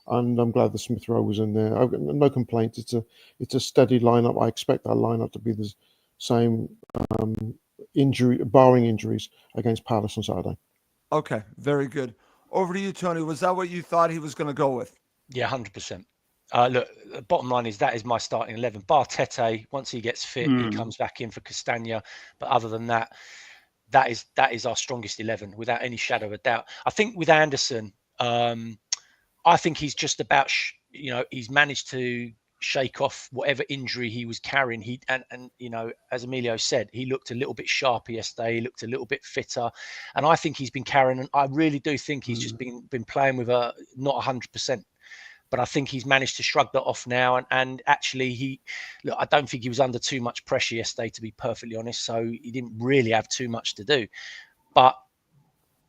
Speaker 2: and I'm glad the Smith Rowe was in there. I've got no complaints. It's a steady lineup. I expect that lineup to be the same, barring injuries, against Palace on Saturday.
Speaker 1: Okay, very good. Over to you, Tony. Was that what you thought he was going to go with?
Speaker 4: Yeah, 100%. Look, the bottom line is that is my starting 11. Bar Tete, once he gets fit, he comes back in for Castagna. But other than that, that is our strongest 11 without any shadow of a doubt. I think with Anderson, I think he's just about, he's managed to shake off whatever injury he was carrying. And as Emilio said, he looked a little bit sharper yesterday. He looked a little bit fitter, and I think he's been carrying. And I really do think he's just been playing with not 100%. But I think he's managed to shrug that off now. And actually, I don't think he was under too much pressure yesterday, to be perfectly honest. So he didn't really have too much to do. But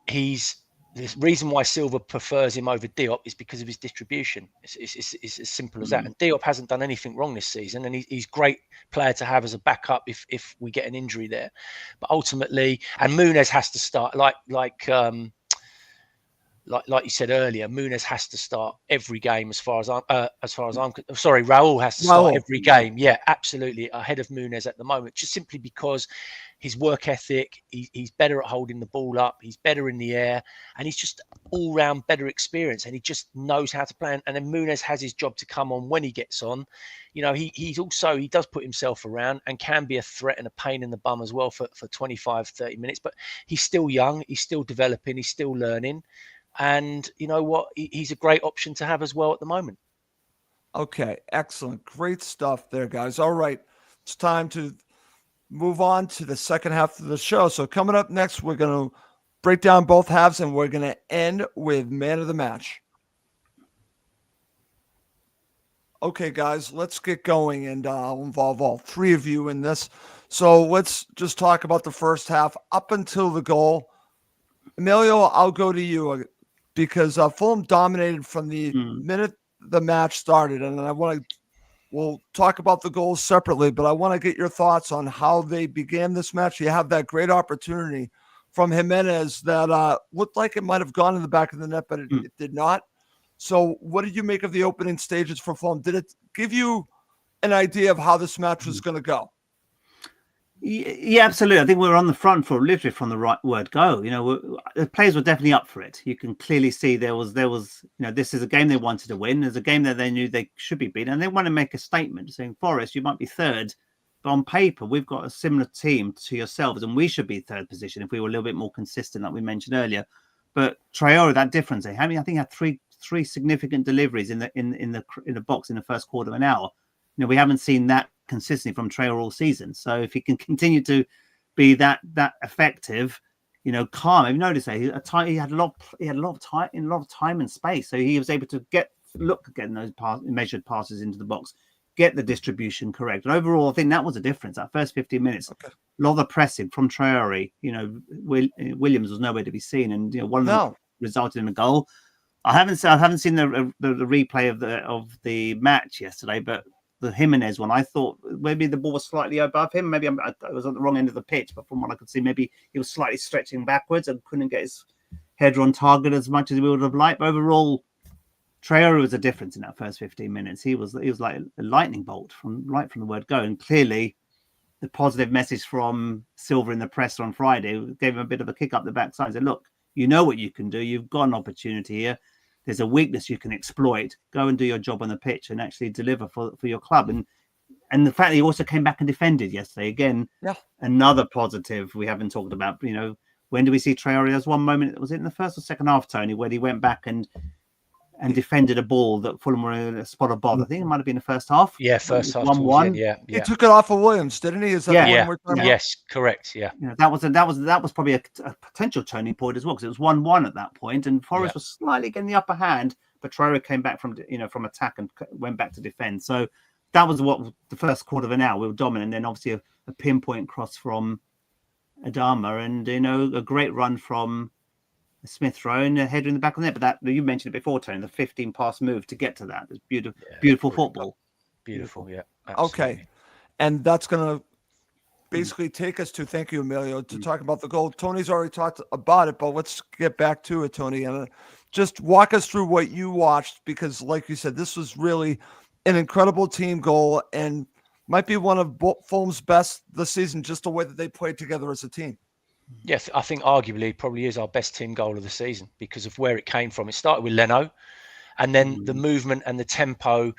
Speaker 4: the reason why Silva prefers him over Diop is because of his distribution. It's as simple as that. And Diop hasn't done anything wrong this season. And he's a great player to have as a backup if we get an injury there. But ultimately, and Muniz has to start like you said earlier, Muniz has to start every game as far as I'm sorry, Raul has to start every game. Yeah, absolutely. Ahead of Muniz at the moment, just simply because his work ethic, he's better at holding the ball up, he's better in the air, and he's just all round better experience, and he just knows how to play. And then Muniz has his job to come on when he gets on. He does put himself around and can be a threat and a pain in the bum as well for 25, 30 minutes. But he's still young, he's still developing, he's still learning. And you know what? He's a great option to have as well at the moment.
Speaker 1: Okay, excellent. Great stuff there, guys. All right, it's time to move on to the second half of the show. So coming up next, we're going to break down both halves, and we're going to end with man of the match. Okay, guys, let's get going, and I'll involve all three of you in this. So let's just talk about the first half up until the goal. Emilio, I'll go to you because Fulham dominated from the minute the match started, and we'll talk about the goals separately, but I want to get your thoughts on how they began this match. You have that great opportunity from Jimenez that looked like it might have gone in the back of the net, but it did not. So what did you make of the opening stages for Fulham? Did it give you an idea of how this match was going to go?
Speaker 3: Yeah, absolutely. I think we were on the front foot, literally from the right word go. The players were definitely up for it. You can clearly see there was, this is a game they wanted to win. There's a game that they knew they should be beaten, and they want to make a statement saying, Forest, you might be third, but on paper, we've got a similar team to yourselves, and we should be third position if we were a little bit more consistent, like we mentioned earlier. But Traore, that difference, I think he had three significant deliveries in the box in the first quarter of an hour. We haven't seen that consistently from Traore all season. So if he can continue to be that effective, calm. I've noticed that he had a lot of time and space, so he was able to look at getting those measured passes into the box, get the distribution correct. And overall, I think that was a difference. That first 15 minutes, a lot of the pressing from Traore. Williams was nowhere to be seen, and one of them resulted in a goal. I haven't seen the replay of the match yesterday, but the Jimenez one, I thought maybe the ball was slightly above him. Maybe I was on the wrong end of the pitch, but from what I could see, maybe he was slightly stretching backwards and couldn't get his header on target as much as we would have liked. But overall, Traore was a difference in that first 15 minutes. He was like a lightning bolt from the word go. And clearly, the positive message from Silva in the press on Friday gave him a bit of a kick up the backside. Said, look, you know what you can do. You've got an opportunity here. There's a weakness you can exploit. Go and do your job on the pitch and actually deliver for your club. And the fact that he also came back and defended yesterday, again, another positive we haven't talked about. When do we see Traore? There's one moment, was it in the first or second half, Tony, where he went back and defended a ball that Fulham were in a spot of bother. I think it might have been the first half.
Speaker 4: Yeah, first half.
Speaker 3: 1-1.
Speaker 4: Yeah.
Speaker 1: He took it off of Williams, didn't he? Is that the one we're talking about?
Speaker 4: Yes, correct. Yeah.
Speaker 3: That was probably a potential turning point as well, because it was 1-1 at that point, and Forest was slightly getting the upper hand, but Traore came back from attack and went back to defend. So that was what the first quarter of an hour we were dominant, and then obviously a pinpoint cross from Adama, and a great run from Smith Rowe and a header in the back of the net. But that you mentioned it before, Tony, the 15 pass move to get to that. It's beautiful football.
Speaker 4: Beautiful, yeah. Absolutely.
Speaker 1: Okay. And that's going to basically take us to, thank you, Emilio, to talk about the goal. Tony's already talked about it, but let's get back to it, Tony. And just walk us through what you watched, because like you said, this was really an incredible team goal and might be one of Fulham's best this season, just the way that they played together as a team.
Speaker 4: Yes, I think arguably probably is our best team goal of the season because of where it came from. It started with Leno, and then the movement and the tempo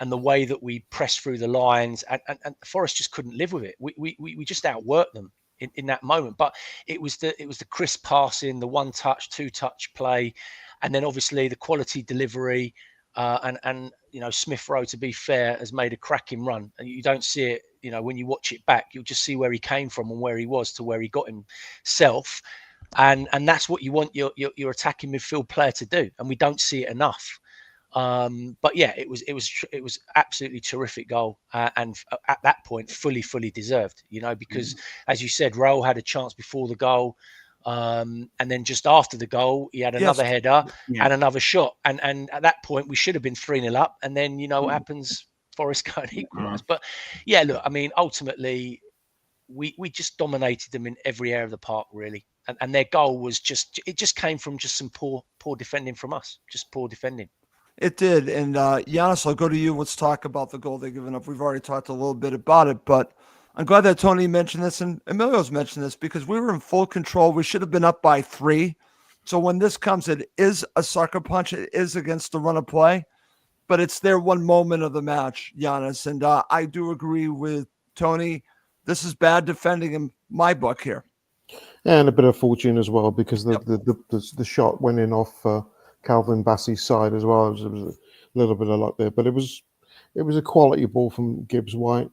Speaker 4: and the way that we pressed through the lines, and Forest just couldn't live with it. We just outworked them in that moment. But it was the crisp passing, the one touch, two touch play, and then obviously the quality delivery. And Smith Rowe, to be fair, has made a cracking run, and you don't see it. When you watch it back, you'll just see where he came from and where he was to where he got himself, and that's what you want your attacking midfield player to do, and we don't see it enough. But yeah, it was absolutely terrific goal, and at that point, fully deserved. Because as you said, Raul had a chance before the goal. And then just after the goal, he had another header and another shot. And at that point, we should have been 3-0 up. And then, what happens? Forest go and equalise. But yeah, look, I mean, ultimately, we just dominated them in every area of the park, really. And their goal was it just came from just some poor defending from us, just poor defending.
Speaker 1: It did. And Giannis, I'll go to you. Let's talk about the goal they've given up. We've already talked a little bit about it, but I'm glad that Tony mentioned this and Emilio's mentioned this because we were in full control. We should have been up by 3. So when this comes, it is a sucker punch. It is against the run of play, but it's their one moment of the match, Giannis. And I do agree with Tony. This is bad defending in my book here.
Speaker 2: And a bit of fortune as well, because the shot went in off Calvin Bassey's side as well. It was a little bit of luck there, but it was a quality ball from Gibbs White.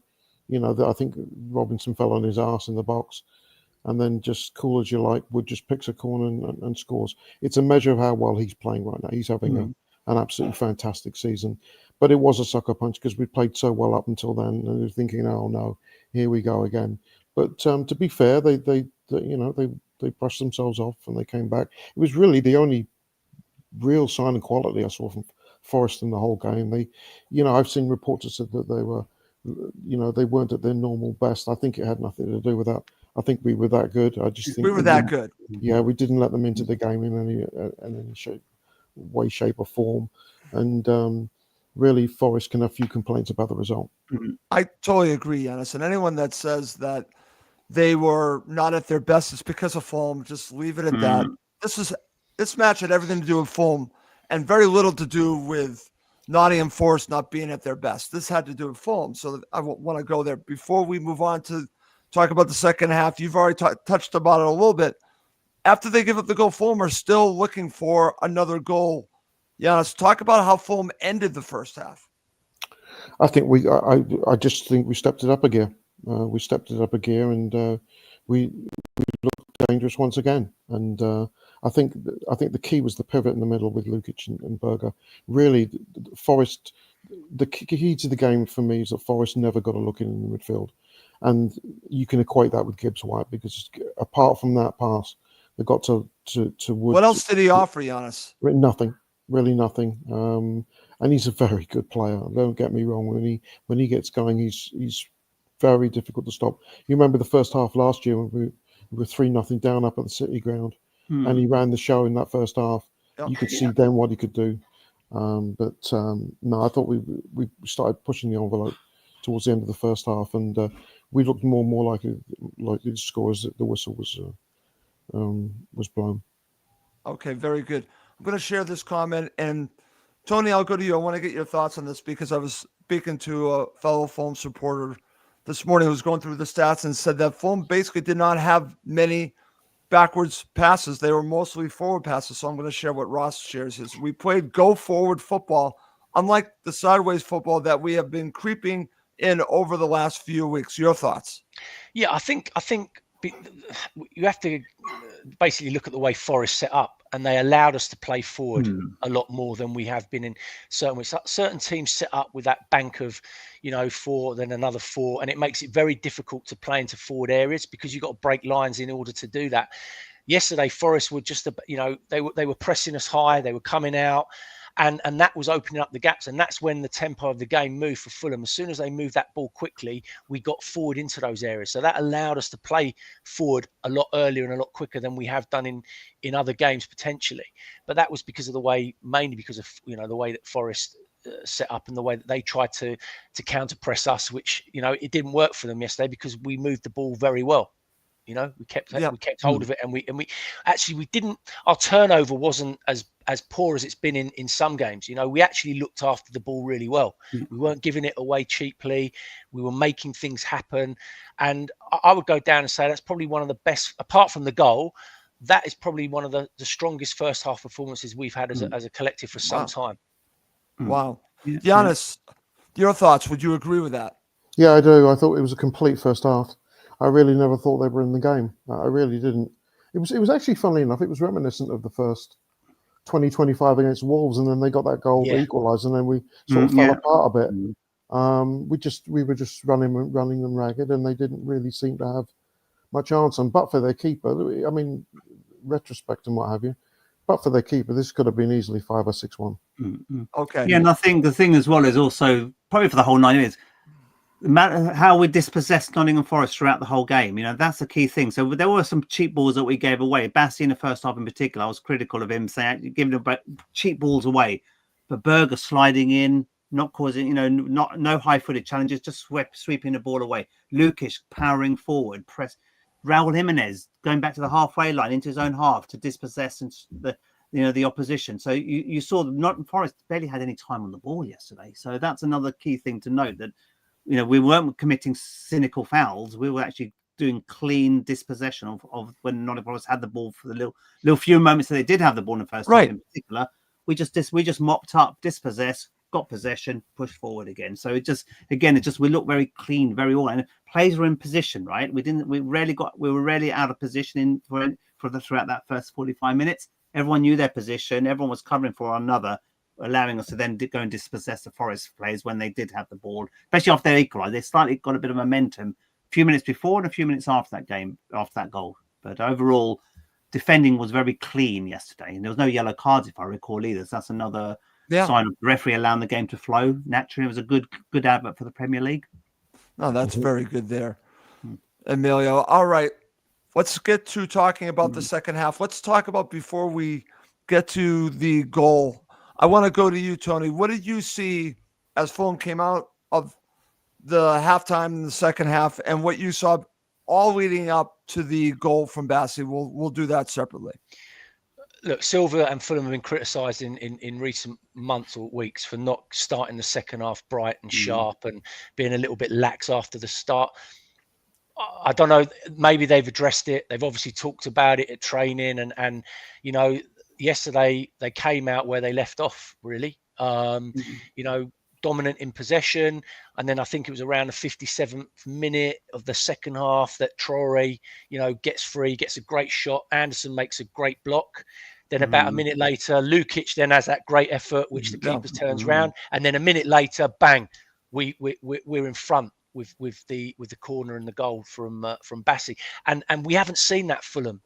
Speaker 2: I think Robinson fell on his arse in the box, and then just cool as you like, Wood just picks a corner and scores. It's a measure of how well he's playing right now. He's having an absolutely fantastic season. But it was a sucker punch because we played so well up until then, and we were thinking, oh no, here we go again. But to be fair, they brushed themselves off and they came back. It was really the only real sign of quality I saw from Forest in the whole game. I've seen reports that said that they were, they weren't at their normal best. I think it had nothing to do with that. I think we were that good. I just think
Speaker 1: We were that good.
Speaker 2: Yeah, we didn't let them into the game in any shape, or form, and really, Forest can have few complaints about the result.
Speaker 1: I totally agree, Giannis. And anyone that says that they were not at their best, it's because of Fulham. Just leave it at that. This match had everything to do with Fulham and very little to do with Nottingham Forest not being at their best. This had to do with Fulham. So I want to go there. Before we move on to talk about the second half, you've already touched about it a little bit. After they give up the goal, Fulham are still looking for another goal. Giannis, talk about how Fulham ended the first half.
Speaker 2: I think I just think we stepped it up a gear. We stepped it up a gear, and we looked dangerous once again. And I think the key was the pivot in the middle with Lukic and Berger. Really, Forest. The key to the game for me is that Forest never got a look in the midfield, and you can equate that with Gibbs White, because apart from that pass, they got to Wood.
Speaker 1: What else did he offer, Giannis?
Speaker 2: Nothing, really nothing. And he's a very good player. Don't get me wrong. When he gets going, he's very difficult to stop. You remember the first half last year when we were 3-0 down up at the City Ground, and he ran the show in that first half.
Speaker 1: Yep.
Speaker 2: You could see then what he could do. No, I thought we started pushing the envelope towards the end of the first half, and we looked more and more likely to score as the whistle was blown.
Speaker 1: Okay, very good. I'm going to share this comment, and Tony, I'll go to you. I want to get your thoughts on this because I was speaking to a fellow Fulham supporter this morning who was going through the stats and said that Fulham basically did not have many backwards passes. They were mostly forward passes. So I'm going to share what Ross shares. We played go forward football, unlike the sideways football that we have been creeping in over the last few weeks. Your thoughts?
Speaker 4: Yeah, I think you have to basically look at the way Forest set up, and they allowed us to play forward a lot more than we have been in certain ways. Certain teams set up with that bank of, 4, then another 4, and it makes it very difficult to play into forward areas because you've got to break lines in order to do that. Yesterday, Forest were just, they were pressing us high, they were coming out, and that was opening up the gaps, and that's when the tempo of the game moved for Fulham. As soon as they moved that ball quickly, we got forward into those areas. So that allowed us to play forward a lot earlier and a lot quicker than we have done in other games potentially. But that was because of mainly because of the way that Forest set up and the way that they tried to counter press us, which it didn't work for them yesterday because we moved the ball very well. We kept hold of it, and we didn't. Our turnover wasn't as poor as it's been in some games. We actually looked after the ball really well. We weren't giving it away cheaply. We were making things happen, and I would go down and say that's probably one of the best, apart from the goal. That is probably one of the strongest first half performances we've had as a collective for some time.
Speaker 1: Wow, Giannis, your thoughts? Would you agree with that?
Speaker 2: Yeah, I do. I thought it was a complete first half. I really never thought they were in the game. I really didn't. It was actually, funnily enough, it was reminiscent of the first 20-25 against Wolves, and then they got that goal to equalise, and then we sort of fell apart a bit. We were just running them ragged, and they didn't really seem to have much answer. And but for their keeper, I mean, retrospect and what have you, but for their keeper, this could have been easily 5 or 6-1.
Speaker 1: Okay.
Speaker 3: Yeah, and I think the thing as well is also probably for the whole 9 minutes. No matter how we dispossessed Nottingham Forest throughout the whole game, that's a key thing. So there were some cheap balls that we gave away. Bassi in the first half in particular, I was critical of him saying giving cheap balls away. But Berger sliding in, not causing, no high-footed challenges, just sweeping the ball away. Lukic powering forward, Raul Jimenez going back to the halfway line into his own half to dispossess the opposition. So you saw Nottingham Forest barely had any time on the ball yesterday. So that's another key thing to note, that we weren't committing cynical fouls. We were actually doing clean dispossession of when Nottingham Forest had the ball for the little few moments that they did have the ball in the first half in particular. We just mopped up, dispossessed, got possession, pushed forward again. So we look very clean, very all, and players were in position, right? We were rarely out of position throughout that first 45 minutes. Everyone knew their position. Everyone was covering for one another, allowing us to then go and dispossess the Forest players when they did have the ball, especially after they equalised. They slightly got a bit of momentum. A few minutes before and a few minutes after that goal. But overall, defending was very clean yesterday, and there was no yellow cards, if I recall, either. So that's another sign of the referee allowing the game to flow naturally. It was a good advert for the Premier League.
Speaker 1: No, that's very good there, Emilio. All right, let's get to talking about the second half. Let's talk about, before we get to the goal, I want to go to you, Tony. What did you see as Fulham came out of the halftime in the second half, and what you saw all leading up to the goal from Bassi? We'll do that separately.
Speaker 4: Look, Silva and Fulham have been criticised in recent months or weeks for not starting the second half bright and sharp and being a little bit lax after the start. I don't know, maybe they've addressed it. They've obviously talked about it at training, and you know, yesterday they came out where they left off, really. You know, dominant in possession, and then I think it was around the 57th minute of the second half that Traore, you know, gets free, gets a great shot. Anderson makes a great block. Then about a minute later, Lukic then has that great effort, which the keeper turns round, and then a minute later, bang, we're in front with the corner and the goal from Bassi, and we haven't seen that Fulham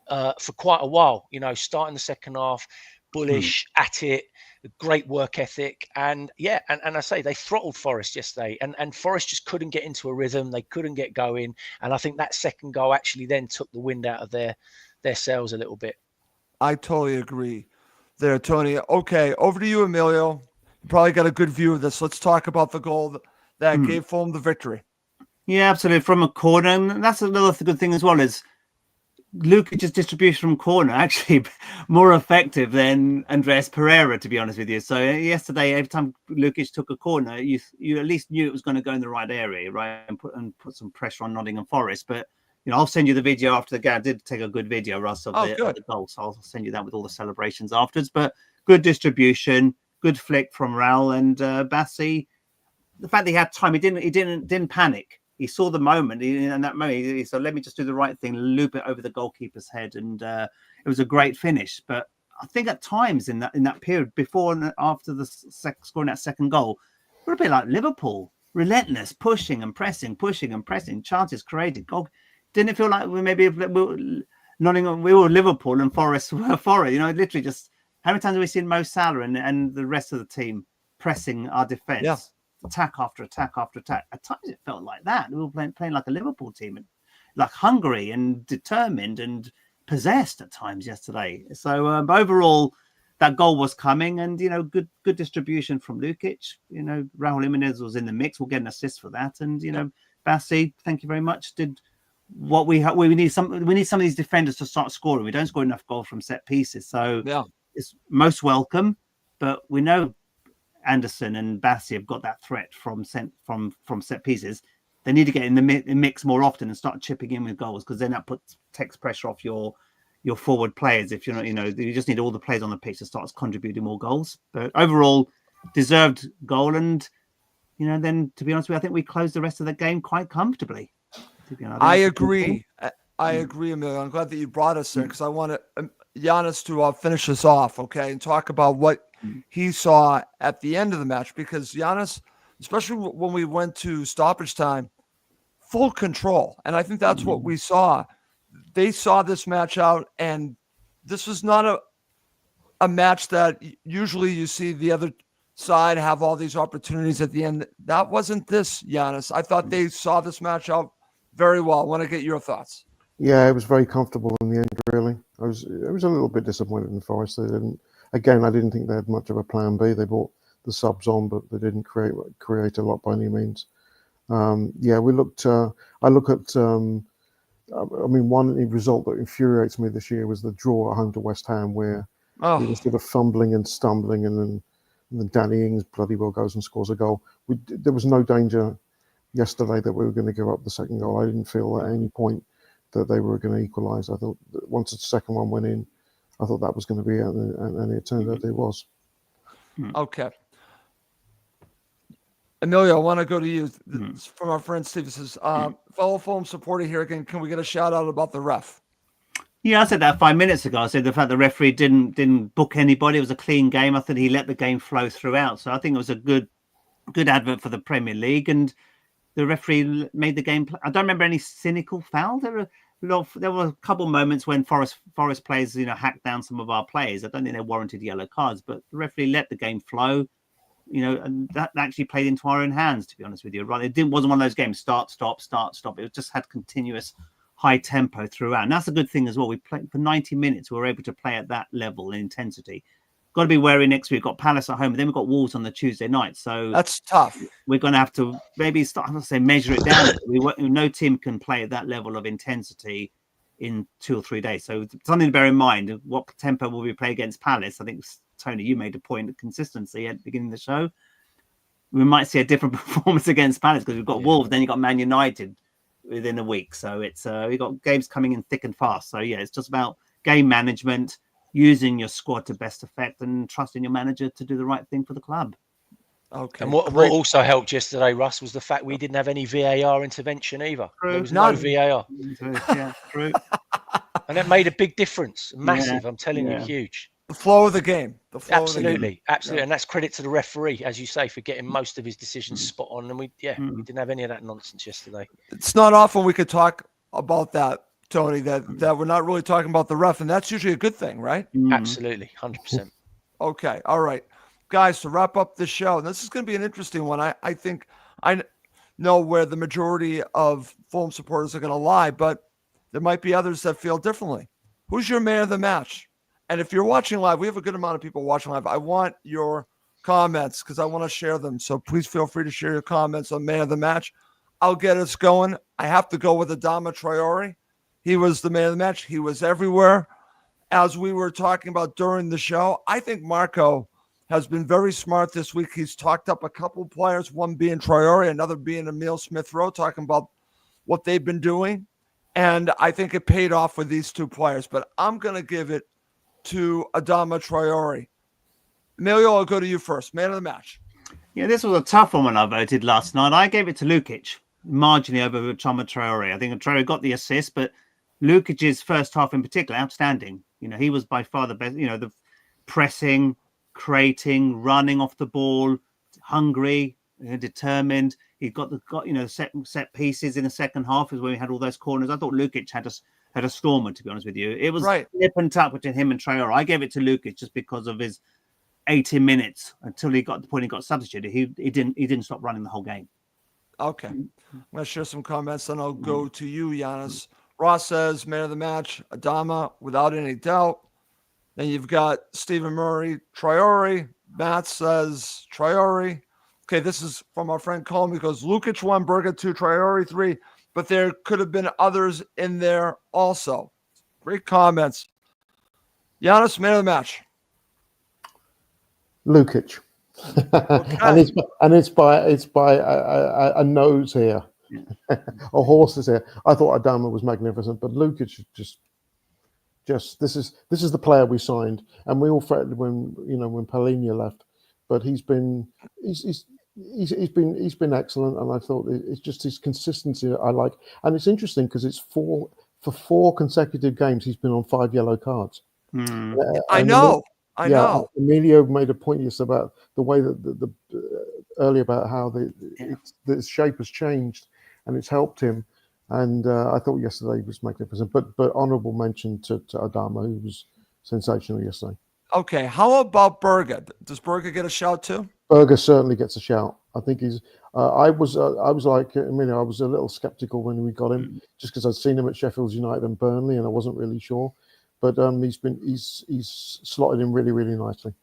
Speaker 4: for quite a while. You know, starting the second half, bullish at it, great work ethic, and I say they throttled Forest yesterday, and Forest just couldn't get into a rhythm. They couldn't get going, and I think that second goal actually then took the wind out of their sails a little bit.
Speaker 1: I totally agree there, Tony. Okay, over to you, Emilio. You probably got a good view of this. Let's talk about the goal that gave Fulham the victory.
Speaker 3: Yeah, absolutely. From a corner, and that's another good thing as well, is Lukic's distribution from corner actually more effective than Andreas Pereira, to be honest with you. So yesterday, every time Lukic took a corner, you at least knew it was going to go in the right area, right, and put some pressure on Nottingham Forest. But you know, I'll send you the video after the game. I did take a good video, Russ, of the goal, so I'll send you that with all the celebrations afterwards. But good distribution, good flick from Raul and Bassi. The fact that he had time, he didn't panic. He saw the moment, and that moment he said, "Let me just do the right thing, loop it over the goalkeeper's head," and it was a great finish. But I think at times in that period, before and after the scoring that second goal, we're a bit like Liverpool, relentless, pushing and pressing, chances created. Goal didn't it feel like Nottingham, we were Liverpool and Forest were Forest. You know, literally just how many times have we seen Mo Salah and the rest of the team pressing our defence? Yeah. Attack after attack after attack. At times it felt like that. We were playing like a Liverpool team, and like hungry and determined and possessed at times yesterday. So overall, that goal was coming, and you know, good distribution from Lukic. You know, Raul Jimenez was in the mix. We'll get an assist for that, and you know, Bassi, thank you very much. Did what we need some of these defenders to start scoring. We don't score enough goals from set pieces, so it's most welcome. But we know Anderson and Bassi have got that threat from set pieces. They need to get in the mix more often and start chipping in with goals, because then that takes pressure off your forward players. If you're not, you know, you just need all the players on the pitch to start contributing more goals. But overall, deserved goal, and you know, then to be honest with you, I think we closed the rest of the game quite comfortably.
Speaker 1: I agree. I agree, Emilio. I'm glad that you brought us there, because I want Giannis to finish us off, okay, and talk about what he saw at the end of the match, because Giannis, especially when we went to stoppage time, full control. And I think that's what we saw. They saw this match out, and this was not a match that usually you see the other side have all these opportunities at the end. That wasn't this, Giannis. I thought they saw this match out very well. I want to get your thoughts.
Speaker 2: Yeah, it was very comfortable in the end, really. I was a little bit disappointed in Forest. They didn't. Again, I didn't think they had much of a plan B. They brought the subs on, but they didn't create a lot by any means. We looked. I look at. I mean, one result that infuriates me this year was the draw at home to West Ham, where we were sort of fumbling and stumbling, and then Danny Ings bloody well goes and scores a goal. There was no danger yesterday that we were going to give up the second goal. I didn't feel at any point that they were going to equalise. I thought that once the second one went in, I thought that was going to be it, and it turned out it was.
Speaker 1: Okay. Emilio, I want to go to you. From our friend Steve, says, fellow Fulham supporter here again, can we get a shout out about the ref?
Speaker 3: Yeah, I said that 5 minutes ago. I said the fact the referee didn't book anybody. It was a clean game. I thought he let the game flow throughout. So I think it was a good advert for the Premier League. And the referee made the game. I don't remember any cynical foul. There were a couple moments when Forest players, hacked down some of our players. I don't think they warranted yellow cards, but the referee let the game flow. And that actually played into our own hands, to be honest with you. Right, wasn't one of those games start, stop, start, stop. It just had continuous high tempo throughout, and that's a good thing as well. We played for 90 minutes. We were able to play at that level and intensity. Got to be wary next week. We've got Palace at home, and then we've got Wolves on the Tuesday night. So
Speaker 1: that's tough.
Speaker 3: We're going to have to maybe measure it down. No team can play at that level of intensity in 2 or 3 days. So something to bear in mind. What tempo will we play against Palace? I think, Tony, you made a point of consistency at the beginning of the show. We might see a different performance against Palace because we've got Wolves, then you've got Man United within a week. So it's we've got games coming in thick and fast. So yeah, it's just about game management, using your squad to best effect, and trusting your manager to do the right thing for the club.
Speaker 4: Okay. And what also helped yesterday, Russ, was the fact we didn't have any VAR intervention either.
Speaker 3: True.
Speaker 4: There was no VAR.
Speaker 3: Yeah, true.
Speaker 4: And that made a big difference. Massive. I'm telling you, huge.
Speaker 1: The flow of the game.
Speaker 4: Absolutely. And that's credit to the referee, as you say, for getting most of his decisions spot on. And we didn't have any of that nonsense yesterday.
Speaker 1: It's not often we could talk about that, Tony, that we're not really talking about the ref, and that's usually a good thing, right?
Speaker 4: Absolutely, 100%.
Speaker 1: Okay, all right. Guys, to wrap up the show, and this is going to be an interesting one. I think I know where the majority of Fulham supporters are going to lie, but there might be others that feel differently. Who's your man of the match? And if you're watching live, we have a good amount of people watching live. I want your comments because I want to share them. So please feel free to share your comments on man of the match. I'll get us going. I have to go with Adama Traore. He was the man of the match. He was everywhere. As we were talking about during the show, I think Marco has been very smart this week. He's talked up a couple players, one being Traore, another being Emile Smith-Rowe, talking about what they've been doing. And I think it paid off with these two players. But I'm going to give it to Adama Traore. Emilio, I'll go to you first. Man of the match.
Speaker 3: Yeah, this was a tough one when I voted last night. I gave it to Lukic, marginally over Adama Traore. I think Traore got the assist, but Lukic's first half in particular, outstanding. He was by far the best. The pressing, creating, running off the ball, hungry, determined. He got set pieces in the second half is when we had all those corners. I thought Lukic had a stormer, to be honest with you. It was nip and tuck between him and Traore. I gave it to Lukic just because of his 80 minutes until he got to the point he got substituted. He didn't stop running the whole game.
Speaker 1: Okay. I'm going to share some comments, then I'll go to you, Giannis. Ross says, man of the match, Adama, without any doubt. Then you've got Stephen Murray, Traore. Matt says, Traore. Okay, this is from our friend Coleman. He goes, Lukic 1, Berger 2, Traore 3. But there could have been others in there also. Great comments. Giannis, man of the match.
Speaker 2: Lukic. Okay. and it's by a nose here. A horse is here. I thought Adama was magnificent, but Lukic just this is the player we signed, and we all fretted when Palhinha left, but he's been excellent, and I thought it's just his consistency I like, and it's interesting because it's for 4 consecutive games he's been on 5 yellow cards.
Speaker 1: I know.
Speaker 2: Emilio made a point yesterday about the way that earlier about how the shape has changed and it's helped him. And I thought yesterday was magnificent. But honourable mention to Adama, who was sensational yesterday.
Speaker 1: Okay, how about Berger? Does Berger get a shout too?
Speaker 2: Berger certainly gets a shout. I think he's. I was like, I was a little sceptical when we got him, just because I'd seen him at Sheffield United and Burnley, and I wasn't really sure. But he's slotted in really, really nicely.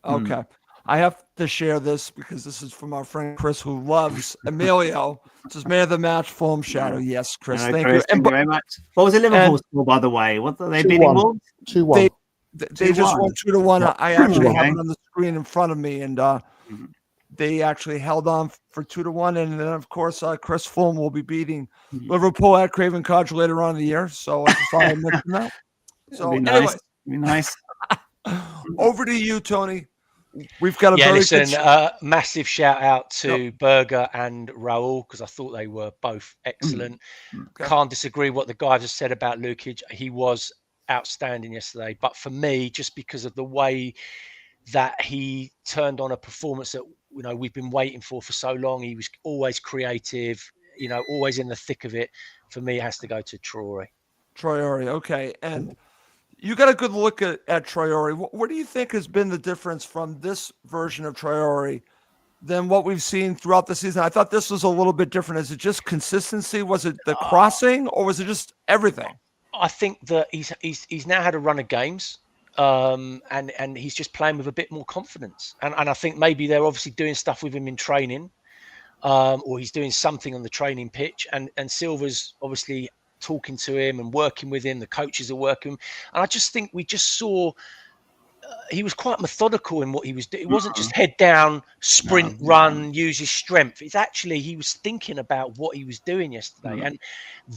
Speaker 1: Okay. I have to share this because this is from our friend Chris, who loves Emilio. It says, man of the match, Fulham Shadow. Yes, Chris. Thank you.
Speaker 3: Thank you very much. What was the Liverpool score, by the way? What are they beating Wolves?
Speaker 2: 2-1.
Speaker 1: They just won 2-1. Yeah. I actually have it on the screen in front of me, and they actually held on for 2-1. And then, of course, Chris, Fulham will be beating Liverpool at Craven Cottage later on in the year. So I just thought I'd mention that. So anyway,
Speaker 3: be nice.
Speaker 1: Over to you, Tony. We've got a
Speaker 4: massive shout out to Berger and Raul, because I thought they were both excellent. Can't disagree what the guys have said about Lukic. He was outstanding yesterday. But for me, just because of the way that he turned on a performance that we've been waiting for so long, he was always creative. always in the thick of it. For me, it has to go to Traore.
Speaker 1: Traore, okay. And you got a good look at Traore. What do you think has been the difference from this version of Traore than what we've seen throughout the season? I thought this was a little bit different. Is it just consistency? Was it the crossing, or was it just everything?
Speaker 4: I think that he's now had a run of games, and he's just playing with a bit more confidence. And I think maybe they're obviously doing stuff with him in training, or he's doing something on the training pitch. And Silva's obviously talking to him and working with him. The coaches are working, and I just think we just saw. He was quite methodical in what he was doing. It wasn't just head down, sprint, run, use his strength. It's actually he was thinking about what he was doing yesterday, and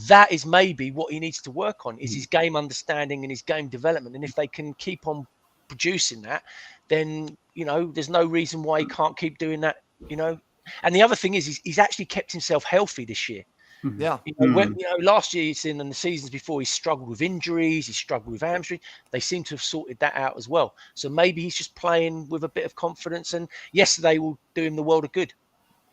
Speaker 4: that is maybe what he needs to work on is his game understanding and his game development. And if they can keep on producing that, then there's no reason why he can't keep doing that. And the other thing is he's actually kept himself healthy this year.
Speaker 1: Yeah.
Speaker 4: Last year and the seasons before, he struggled with injuries, he struggled with hamstring. They seem to have sorted that out as well. So maybe he's just playing with a bit of confidence. And yesterday will do him the world of good.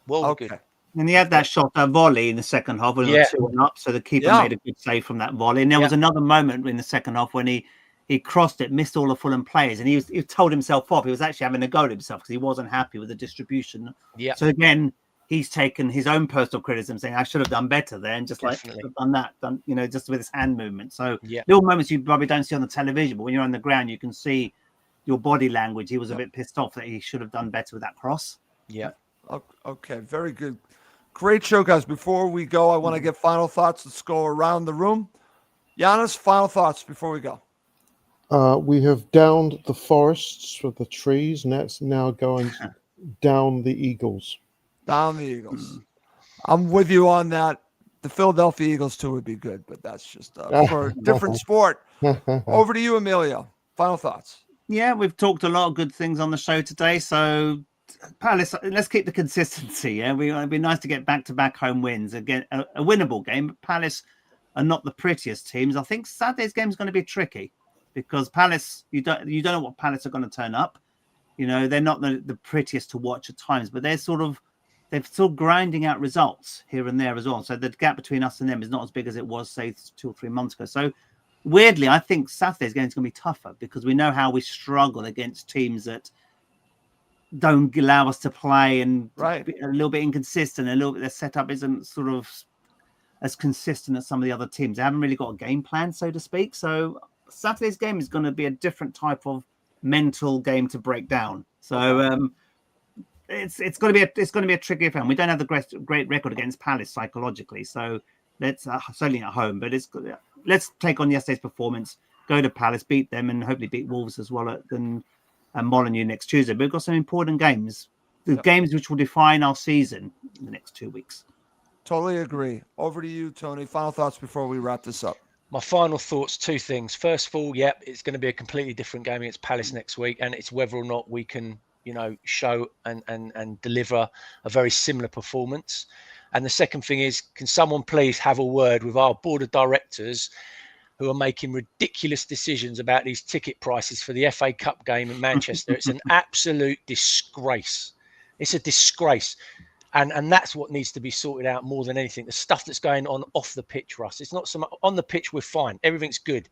Speaker 4: Of good.
Speaker 3: And he had that shot, that volley in the second half when he was 2-1 up. So the keeper made a good save from that volley. And there was another moment in the second half when he crossed it, missed all the Fulham players, and he told himself off. He was actually having a go at himself because he wasn't happy with the distribution. Yeah. So again, he's taken his own personal criticism, saying I should have done better there, and just done that, just with his hand movement. So little moments you probably don't see on the television, but when you're on the ground, you can see your body language. He was a bit pissed off that he should have done better with that cross.
Speaker 4: Yeah.
Speaker 1: Okay. Very good. Great show, guys. Before we go, I want to get final thoughts. Let's go around the room. Giannis, final thoughts before we go.
Speaker 2: We have downed the forests with the trees, and that's now going down the Eagles.
Speaker 1: Down the Eagles. I'm with you on that. The Philadelphia Eagles, too, would be good, but that's just for a different sport. Over to you, Emilio. Final thoughts.
Speaker 3: Yeah, we've talked a lot of good things on the show today. So, Palace, let's keep the consistency. Yeah, it'd be nice to get back-to-back home wins. Again, a winnable game. But Palace are not the prettiest teams. I think Saturday's game is going to be tricky because Palace, you don't know what Palace are going to turn up. They're not the prettiest to watch at times, but they're still grinding out results here and there as well. So the gap between us and them is not as big as it was, say, 2 or 3 months ago. So weirdly, I think Saturday's game is going to be tougher because we know how we struggle against teams that don't allow us to play and be a little bit inconsistent. Their setup isn't sort of as consistent as some of the other teams. They haven't really got a game plan, so to speak. So Saturday's game is going to be a different type of mental game to break down. So it's going to be a tricky affair. We don't have the great record against Palace psychologically, so let's certainly at home. But let's take on yesterday's performance, go to Palace, beat them, and hopefully beat Wolves as well and Molineux next Tuesday. But we've got some important games, games which will define our season in the next 2 weeks.
Speaker 1: Totally agree. Over to you, Tony. Final thoughts before we wrap this up.
Speaker 4: My final thoughts, 2 things. First of all, it's going to be a completely different game against Palace next week, and it's whether or not we can show and deliver a very similar performance. And the second thing is, can someone please have a word with our board of directors who are making ridiculous decisions about these ticket prices for the FA Cup game in Manchester? It's an absolute disgrace. It's a disgrace. And that's what needs to be sorted out more than anything. The stuff that's going on off the pitch, Russ. It's not so much on the pitch. We're fine. Everything's good.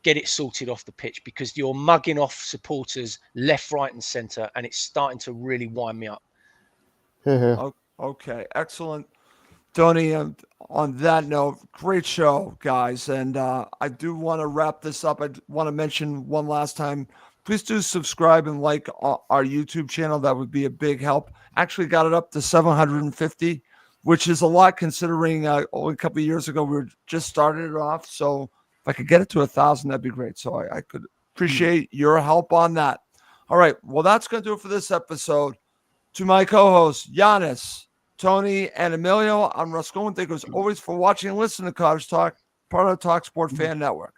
Speaker 4: Get it sorted off the pitch because you're mugging off supporters left, right, and centre, and it's starting to really wind me up.
Speaker 1: Okay, excellent, Tony. On that note, great show, guys. And I do want to wrap this up. I want to mention one last time. Please do subscribe and like our YouTube channel. That would be a big help. Actually got it up to 750, which is a lot considering only a couple of years ago we were just started it off. So if I could get it to 1,000, that'd be great. So I could appreciate your help on that. All right. Well, that's going to do it for this episode. To my co-hosts, Giannis, Tony, and Emilio, I'm Russ Goldman. Thank you as always for watching and listening to Cottage Talk, part of the Talk Sport Fan Network.